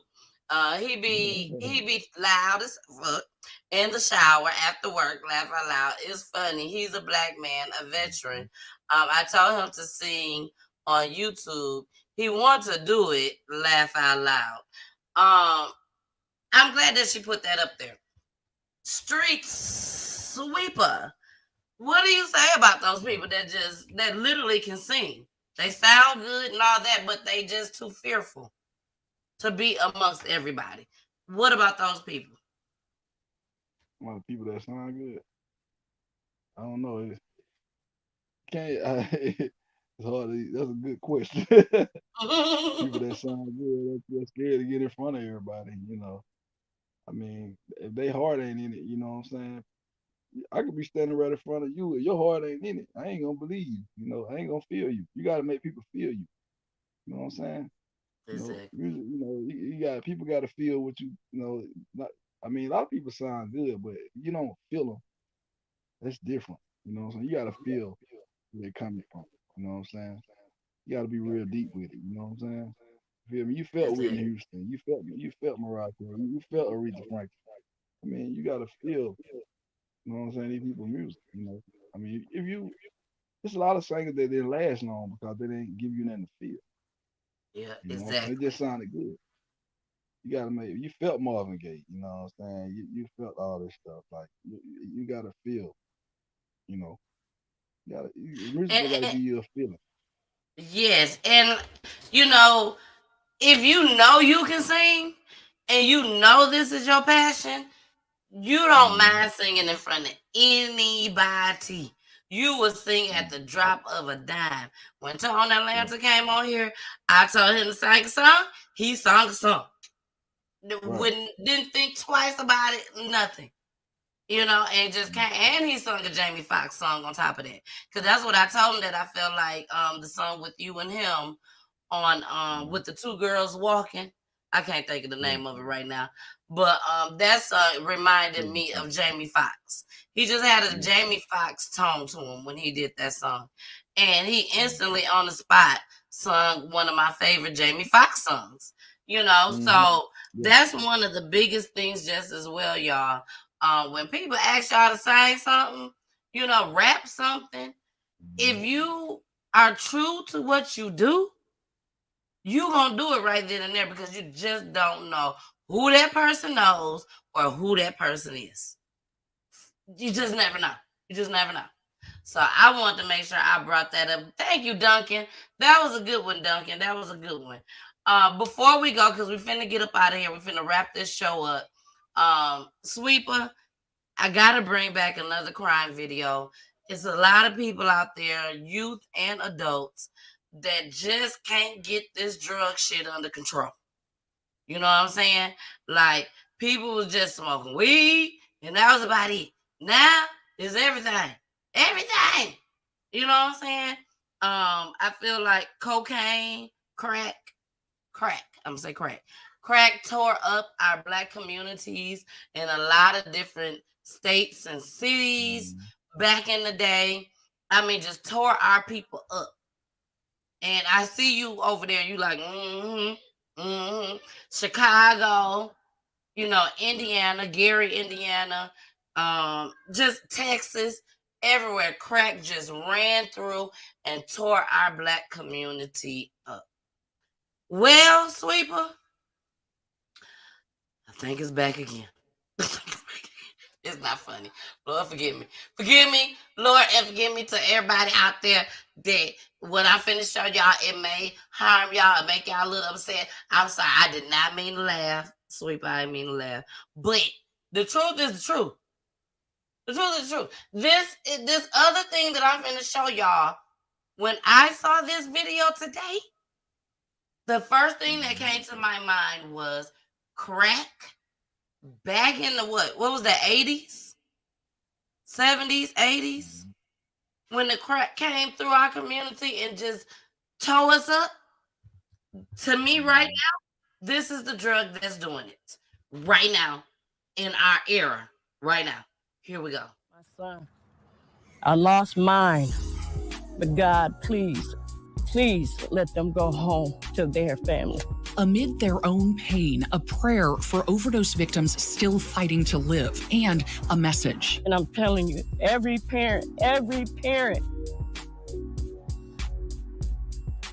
He be loud as fuck in the shower after work, laugh out loud. It's funny. He's a Black man, a veteran. I told him to sing on YouTube. He wants to do it, laugh out loud. I'm glad that she put that up there. Street Sweepa. What do you say about those people that literally can sing? They sound good and all that, but they just too fearful to be amongst everybody. What about those people? Well, people that sound good. I don't know. It's hard. That's a good question. People that sound good, they're scared to get in front of everybody. I mean, if they heart ain't in it, you know what I'm saying? I could be standing right in front of you, and your heart ain't in it. I ain't gonna believe you. I ain't gonna feel you. You gotta make people feel you. You know what I'm saying? Exactly. Music, you got people got to feel what you. Not. I mean, a lot of people sound good, but you don't feel them. That's different. You know what I'm saying? You gotta feel where they're coming from. You know what I'm saying? You gotta be real deep with it. You know what I'm saying? Feel me? You felt Whitney Houston. You felt Mariah Carey. You felt Aretha Franklin. I mean, you gotta feel. You know what I'm saying? These people music. I mean, if you, there's a lot of singers that didn't last long because they didn't give you nothing to feel. Yeah, It just sounded good. You gotta make. You felt Marvin Gaye. You know what I'm saying? You felt all this stuff. Like you gotta feel. You know, music gotta give you a feeling. Yes, and if you know you can sing and you know this is your passion, you don't mind singing in front of anybody. You will sing at the drop of a dime. When Tone Atlanta came on here, I told him to sing a song. He sung a song. Didn't think twice about it, nothing. And just can't. And he sung a Jamie Foxx song on top of that. Because that's what I told him, that I felt like the song with you and him on with the two girls walking. I can't think of the name of it right now. But that song reminded me of Jamie Foxx. He just had a Jamie Foxx tone to him when he did that song. And he instantly on the spot sung one of my favorite Jamie Foxx songs. So that's one of the biggest things just as well, y'all. When people ask y'all to sing something, rap something, if you are true to what you do, you gonna do it right then and there, because you just don't know who that person knows or who that person is. You just never know. You just never know. So I wanted to make sure I brought that up. Thank you, Duncan. That was a good one, Duncan. That was a good one. Before we go, because we finna get up out of here, we finna wrap this show up. Sweepa, I gotta bring back another crime video. It's a lot of people out there, youth and adults, that just can't get this drug shit under control. You know what I'm saying? Like, people was just smoking weed, and that was about it. Now it's everything. Everything. You know what I'm saying? I feel like cocaine, crack. I'm gonna say crack. Crack tore up our Black communities in a lot of different states and cities back in the day. I mean, just tore our people up. And I see you over there. You like, Chicago, Indiana, Gary, Indiana. just Texas, everywhere. Crack just ran through and tore our Black community up. Well, Sweepa, I think it's back again. It's not funny. Lord, forgive me. Forgive me, Lord, and forgive me to everybody out there that when I finish show y'all, it may harm y'all and make y'all a little upset. I'm sorry. I did not mean to laugh. Sweepa, I didn't mean to laugh. But the truth is the truth. The truth is the truth. This other thing that I'm finna show y'all, when I saw this video today, the first thing that came to my mind was crack back in the what was that, 80s, 70s, 80s, when the crack came through our community and just tore us up. To me right now, this is the drug that's doing it right now in our era right now. Here we go. My son, I lost mine, but God, please let them go home to their family. Amid their own pain, a prayer for overdose victims still fighting to live, and a message. And I'm telling you, every parent,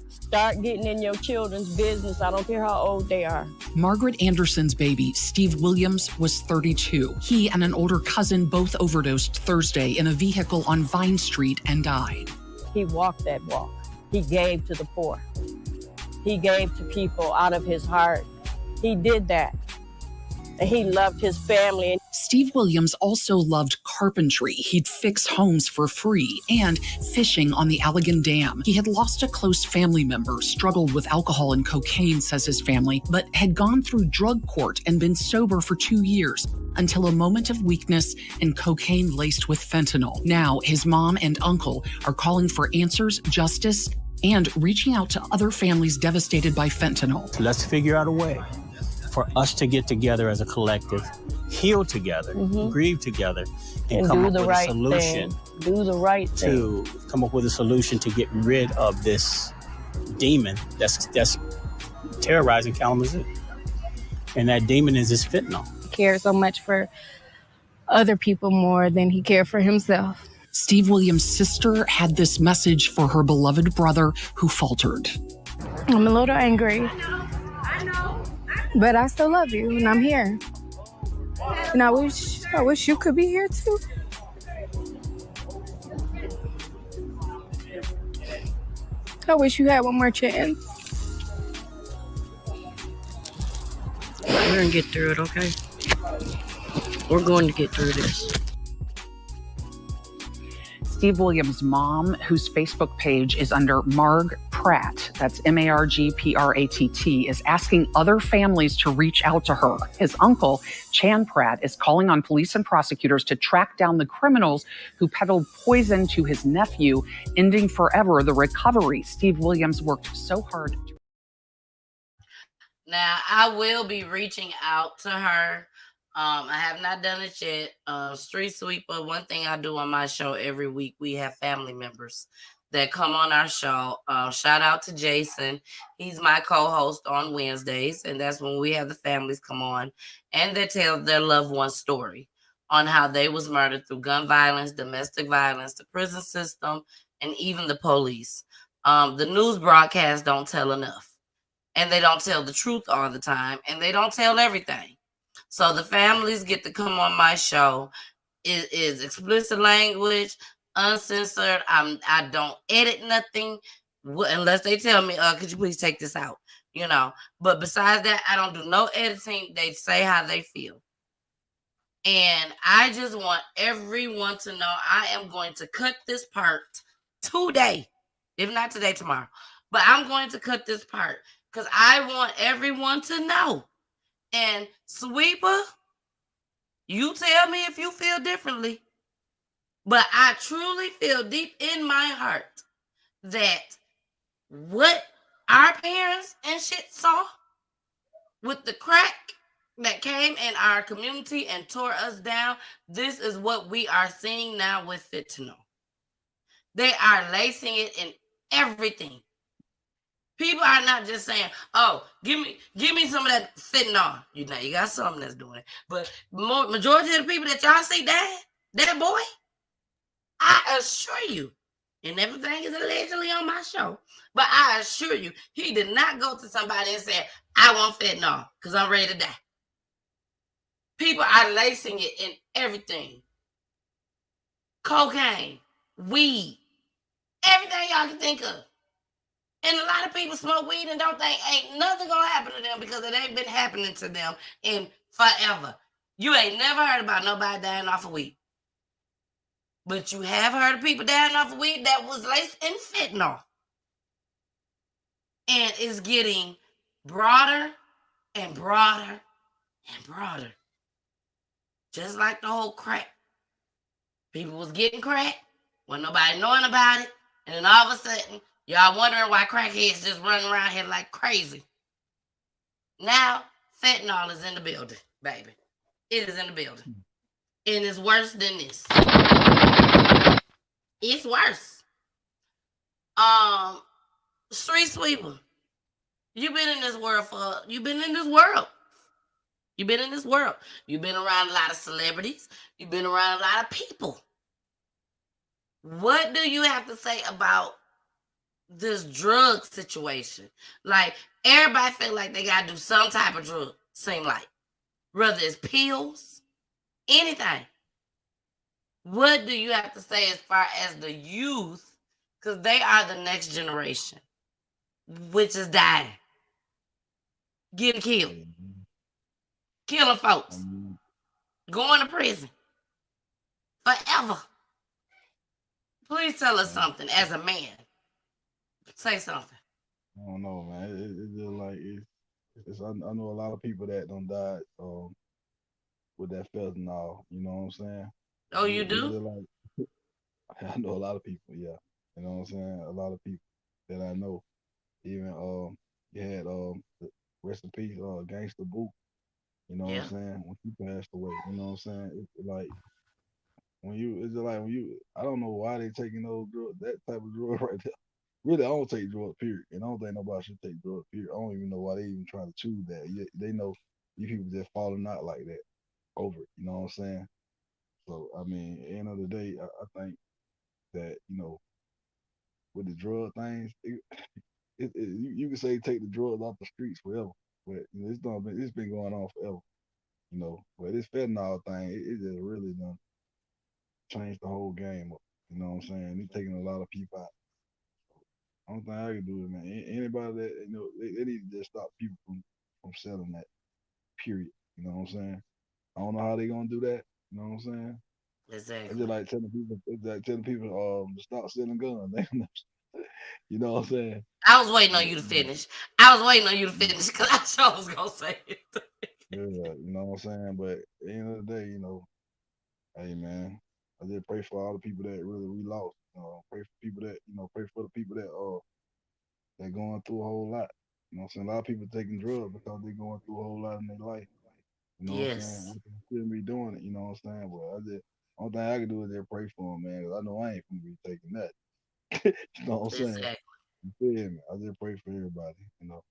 start getting in your children's business. I don't care how old they are. Margaret Anderson's baby, Steve Williams, was 32. He and an older cousin both overdosed Thursday in a vehicle on Vine Street and died. He walked that walk. He gave to the poor. He gave to people out of his heart. He did that. And he loved his family. Steve Williams also loved carpentry. He'd fix homes for free, and fishing on the Allegan Dam. He had lost a close family member, struggled with alcohol and cocaine, says his family, but had gone through drug court and been sober for 2 years until a moment of weakness and cocaine laced with fentanyl. Now, his mom and uncle are calling for answers, justice, and reaching out to other families devastated by fentanyl. Let's figure out a way for us to get together as a collective, heal together, grieve together, and come up with a solution. Do the right thing. To come up with a solution to get rid of this demon that's terrorizing Kalamazoo. And that demon is this fentanyl. He cared so much for other people more than he cared for himself. Steve Williams' sister had this message for her beloved brother who faltered. I'm a little angry. But I still love you, and I'm here. And I wish you could be here too. I wish you had one more chance. We're gonna get through it, okay? We're going to get through this. Steve Williams' mom, whose Facebook page is under Marg Pratt, that's MARGPRATT, is asking other families to reach out to her. His uncle, Chan Pratt, is calling on police and prosecutors to track down the criminals who peddled poison to his nephew, ending forever the recovery Steve Williams worked so hard to. Now, I will be reaching out to her. I have not done it yet. Street Sweepa, one thing I do on my show every week, we have family members that come on our show. Shout out to Jason. He's my co-host on Wednesdays, and that's when we have the families come on and they tell their loved one's story on how they was murdered through gun violence, domestic violence, the prison system, and even the police. The news broadcasts don't tell enough, and they don't tell the truth all the time, and they don't tell everything. So the families get to come on my show. It is explicit language, uncensored. I don't edit nothing unless they tell me, could you please take this out? You know, but besides that, I don't do no editing. They say how they feel. And I just want everyone to know I am going to cut this part today. If not today, tomorrow. But I'm going to cut this part because I want everyone to know. And Sweepa, you tell me if you feel differently. But I truly feel deep in my heart that what our parents and shit saw with the crack that came in our community and tore us down, this is what we are seeing now with fentanyl. They are lacing it in everything. People are not just saying, "Oh, give me some of that fentanyl." You know, you got something that's doing it, but majority of the people that y'all see that boy, I assure you, and everything is allegedly on my show, but I assure you, he did not go to somebody and say, "I want fentanyl because I'm ready to die." People are lacing it in everything: cocaine, weed, everything y'all can think of. And a lot of people smoke weed and don't think ain't nothing gonna happen to them because it ain't been happening to them in forever. You ain't never heard about nobody dying off of weed. But you have heard of people dying off of weed that was laced in fentanyl. And it's getting broader and broader and broader. Just like the whole crack. People was getting crack, wasn't nobody knowing about it, and then all of a sudden, y'all wondering why crackheads just running around here like crazy. Now, fentanyl is in the building, baby. It is in the building. And it's worse than this. It's worse. Street Sweepa, you've been in this world. You've been in this world around a lot of celebrities. You've been around a lot of people. What do you have to say about this drug situation? Like, everybody feel like they got to do some type of drug, seem like. Whether it's pills, anything. What do you have to say as far as the youth? Because they are the next generation, which is dying, getting killed, killing folks, going to prison forever. Please tell us something as a man. Say something. I don't know, man. It's just like I know a lot of people that done died with that fentanyl. You know what I'm saying? Oh, you It's do? just like I know a lot of people. Yeah, you know what I'm saying. A lot of people that I know. Even you had rest in peace, Gangsta Boo. You know what I'm Yeah. saying? When he passed away, you know what I'm saying? It's like it's just like when you. I don't know why they taking those drugs, that type of drug right there. Really, I don't take drugs, period. And I don't think nobody should take drugs, period. I don't even know why they even trying to choose that. They know these people just falling out like that over it. You know what I'm saying? So, I mean, at the end of the day, I think that, with the drug things, you can say take the drugs off the streets forever. But, it's been going on forever, But this fentanyl thing, it just really done changed the whole game up. You know what I'm saying? It's taking a lot of people out. Only thing I can do is, man, anybody that they need to just stop people from selling that. Period. You know what I'm saying? I don't know how they gonna do that. You know what I'm saying? It's Exactly. just like telling people to stop selling guns. You know what I'm saying? I was waiting on you to finish. Because I sure was gonna say it. Yeah, you know what I'm saying? But at the end of the day, hey man, I just pray for all the people that really we lost. Pray for people that pray for the people that going through a whole lot. You know what I'm saying? A lot of people taking drugs because they're going through a whole lot in their life. You know what I'm saying? Yes. We shouldn't be doing it. You know what I'm saying? But only thing I can do is just pray for them, man. 'Cause I know I ain't gonna be taking that. You know what I'm saying? Exactly. You feel me? I just pray for everybody. So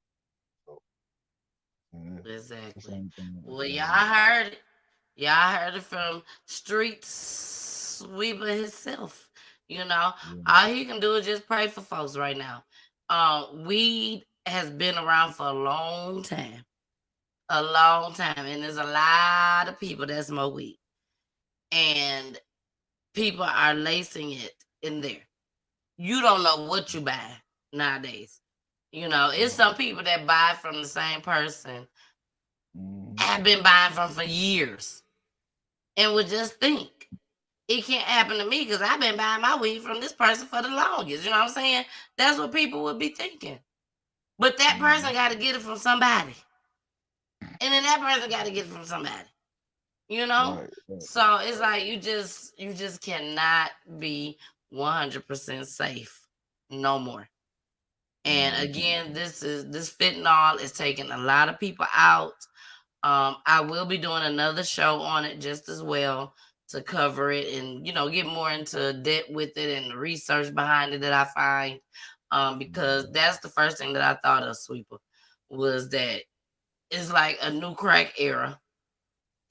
man, that's the Exactly. same thing that's Well, going y'all on. heard it. Y'all heard it from Street Sweeper himself. Yeah. All he can do is just pray for folks right now. Weed has been around for a long time. And there's a lot of people that smoke weed. And people are lacing it in there. You don't know what you buy nowadays. It's some people that buy from the same person I've been buying from for years and would just think it can't happen to me because I've been buying my weed from this person for the longest. You know what I'm saying? That's what people would be thinking. But that person got to get it from somebody. And then that person got to get it from somebody. Right. So it's like you just cannot be 100% safe no more. And again, this fentanyl is taking a lot of people out. I will be doing another show on it just as well to cover it and get more into depth with it and the research behind it that I find. because that's the first thing that I thought of, Sweepa, was that it's like a new crack era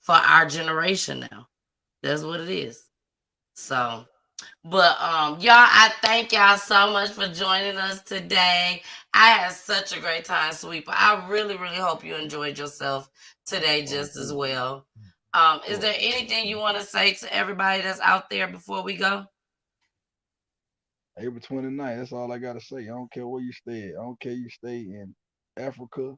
for our generation now. That's what it is. So, but y'all, I thank y'all so much for joining us today. I had such a great time, Sweepa. I really, really hope you enjoyed yourself today just as well. Is there anything you want to say to everybody that's out there before we go? April 29th, that's all I gotta say. I don't care where you stay. I don't care you stay in Africa,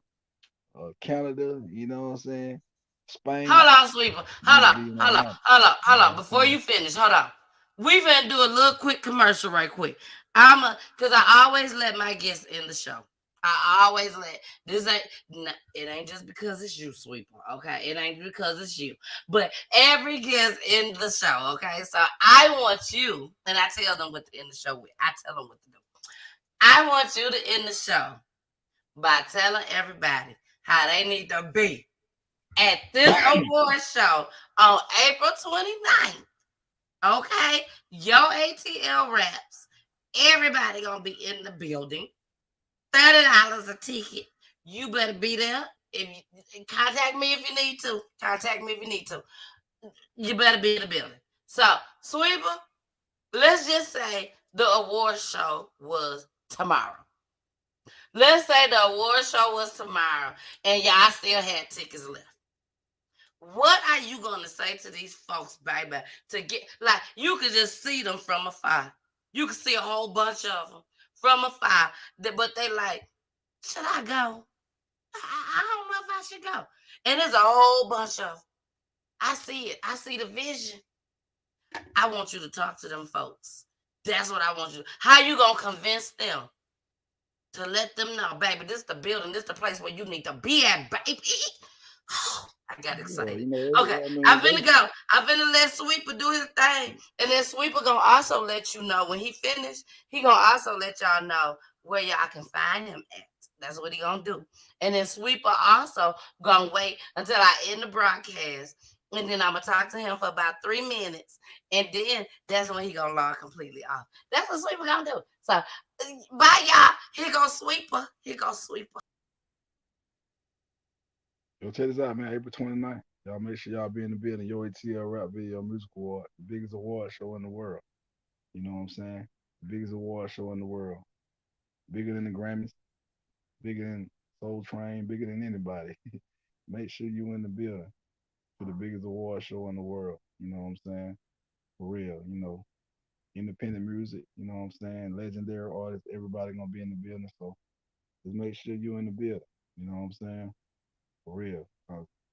Canada, you know what I'm saying? Spain. Hold on, Sweepa. Hold on. Before you finish, hold on. We finna do a little quick commercial right quick. Cause I always let my guests in the show. I always let it ain't just because it's you, Sweepa. Okay, it ain't because it's you, but every guest in the show. Okay, so I want you, and I tell them what to end the show with. I tell them what to do. I want you to end the show by telling everybody how they need to be at this award show on April 29th. Okay? Yo ATL Raps. Everybody gonna be in the building. $30 a ticket. You better be there. Contact me if you need to. Contact me if you need to. You better be in the building. So, Sweepa, let's just say the award show was tomorrow. Let's say the award show was tomorrow and y'all still had tickets left. What are you going to say to these folks, baby, to get, like, you could just see them from afar. You can see a whole bunch of them from afar, but they like, should I go? I don't know if I should go. And there's a whole bunch of them. I see it. I see the vision. I want you to talk to them folks. That's what I want you to. How you going to convince them to let them know, baby, this is the building, this is the place where you need to be at, baby. Oh, I got excited. Okay, I'm finna go. I'm finna let Sweepa do his thing. And then Sweepa gonna also let you know when he finished, he gonna also let y'all know where y'all can find him at. That's what he gonna do. And then Sweepa also gonna wait until I end the broadcast. And then I'm gonna talk to him for about 3 minutes. And then that's when he gonna log completely off. That's what Sweepa gonna do. So bye, y'all. Here goes Sweepa. Here goes Sweepa. Yo, check this out, man. April 29th. Y'all make sure y'all be in the building. Yo ATL Rap Video Music Award, the biggest award show in the world. You know what I'm saying? The biggest award show in the world. Bigger than the Grammys, bigger than Soul Train, bigger than anybody. Make sure you in the building for the biggest award show in the world. You know what I'm saying? For real, you know. Independent music, you know what I'm saying? Legendary artists, everybody gonna be in the building. So just make sure you in the building. You know what I'm saying? For real.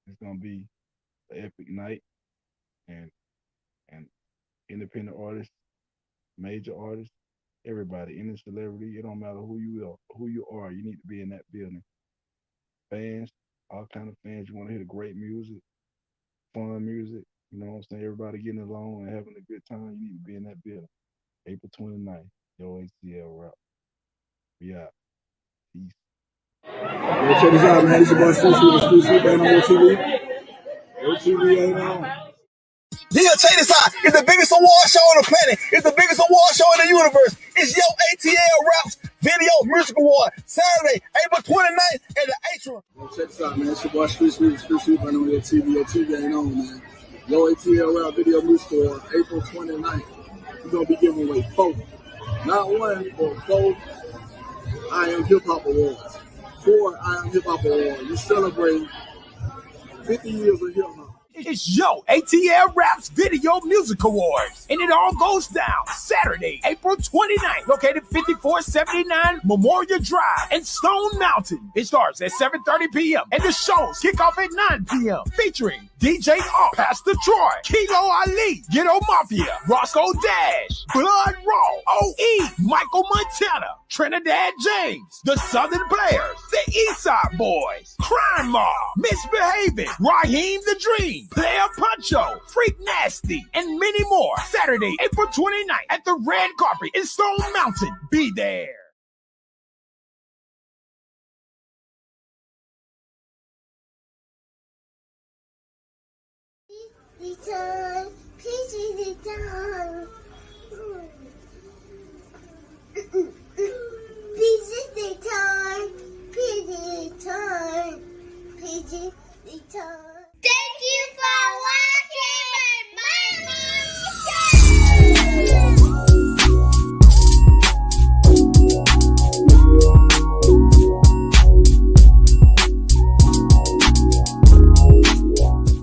It's gonna be an epic night, and independent artists, major artists, everybody, any celebrity, it don't matter who you are, you need to be in that building. Fans, all kind of fans, you want to hear the great music, fun music, you know what I'm saying? Everybody getting along and having a good time, you need to be in that building. April 29th, Yo ATL Rap. We out. Peace. Yo, check this out, man. It's your boy Sweepa ain't on your TV. Your TV ain't on. Yeah, check this out. It's the biggest award show on the planet. It's the biggest award show in the universe. It's Yo ATL Raps Video Music Award. Saturday, April 29th at the Atrium. Yo, check this out, man. It's your boy Sweepa ain't on your TV. Your TV ain't on, man. Yo ATL Rap Video Music Award, April 29th. We're going to be giving away 4. Not 1, but 4 I Am Hip Hop Awards. 4 I Am Hip Hop Awards. We celebrate 50 years of hip hop. It's Yo ATL Raps Video Music Awards, and it all goes down Saturday, April 29th, located 5479 Memorial Drive in Stone Mountain. It starts at 7:30 p.m. and the shows kick off at 9 p.m. featuring DJ R, Pastor Troy, Kilo Ali, Ghetto Mafia, Roscoe Dash, Blood Raw, OE, Michael Montana, Trinidad James, The Southern Players, The Eastside Boys, Crime Mob, Misbehaving, Raheem the Dream, Player Puncho, Freak Nasty, and many more. Saturday, April 29th at the Red Carpet in Stone Mountain. Be there. Return, please return. YouTube.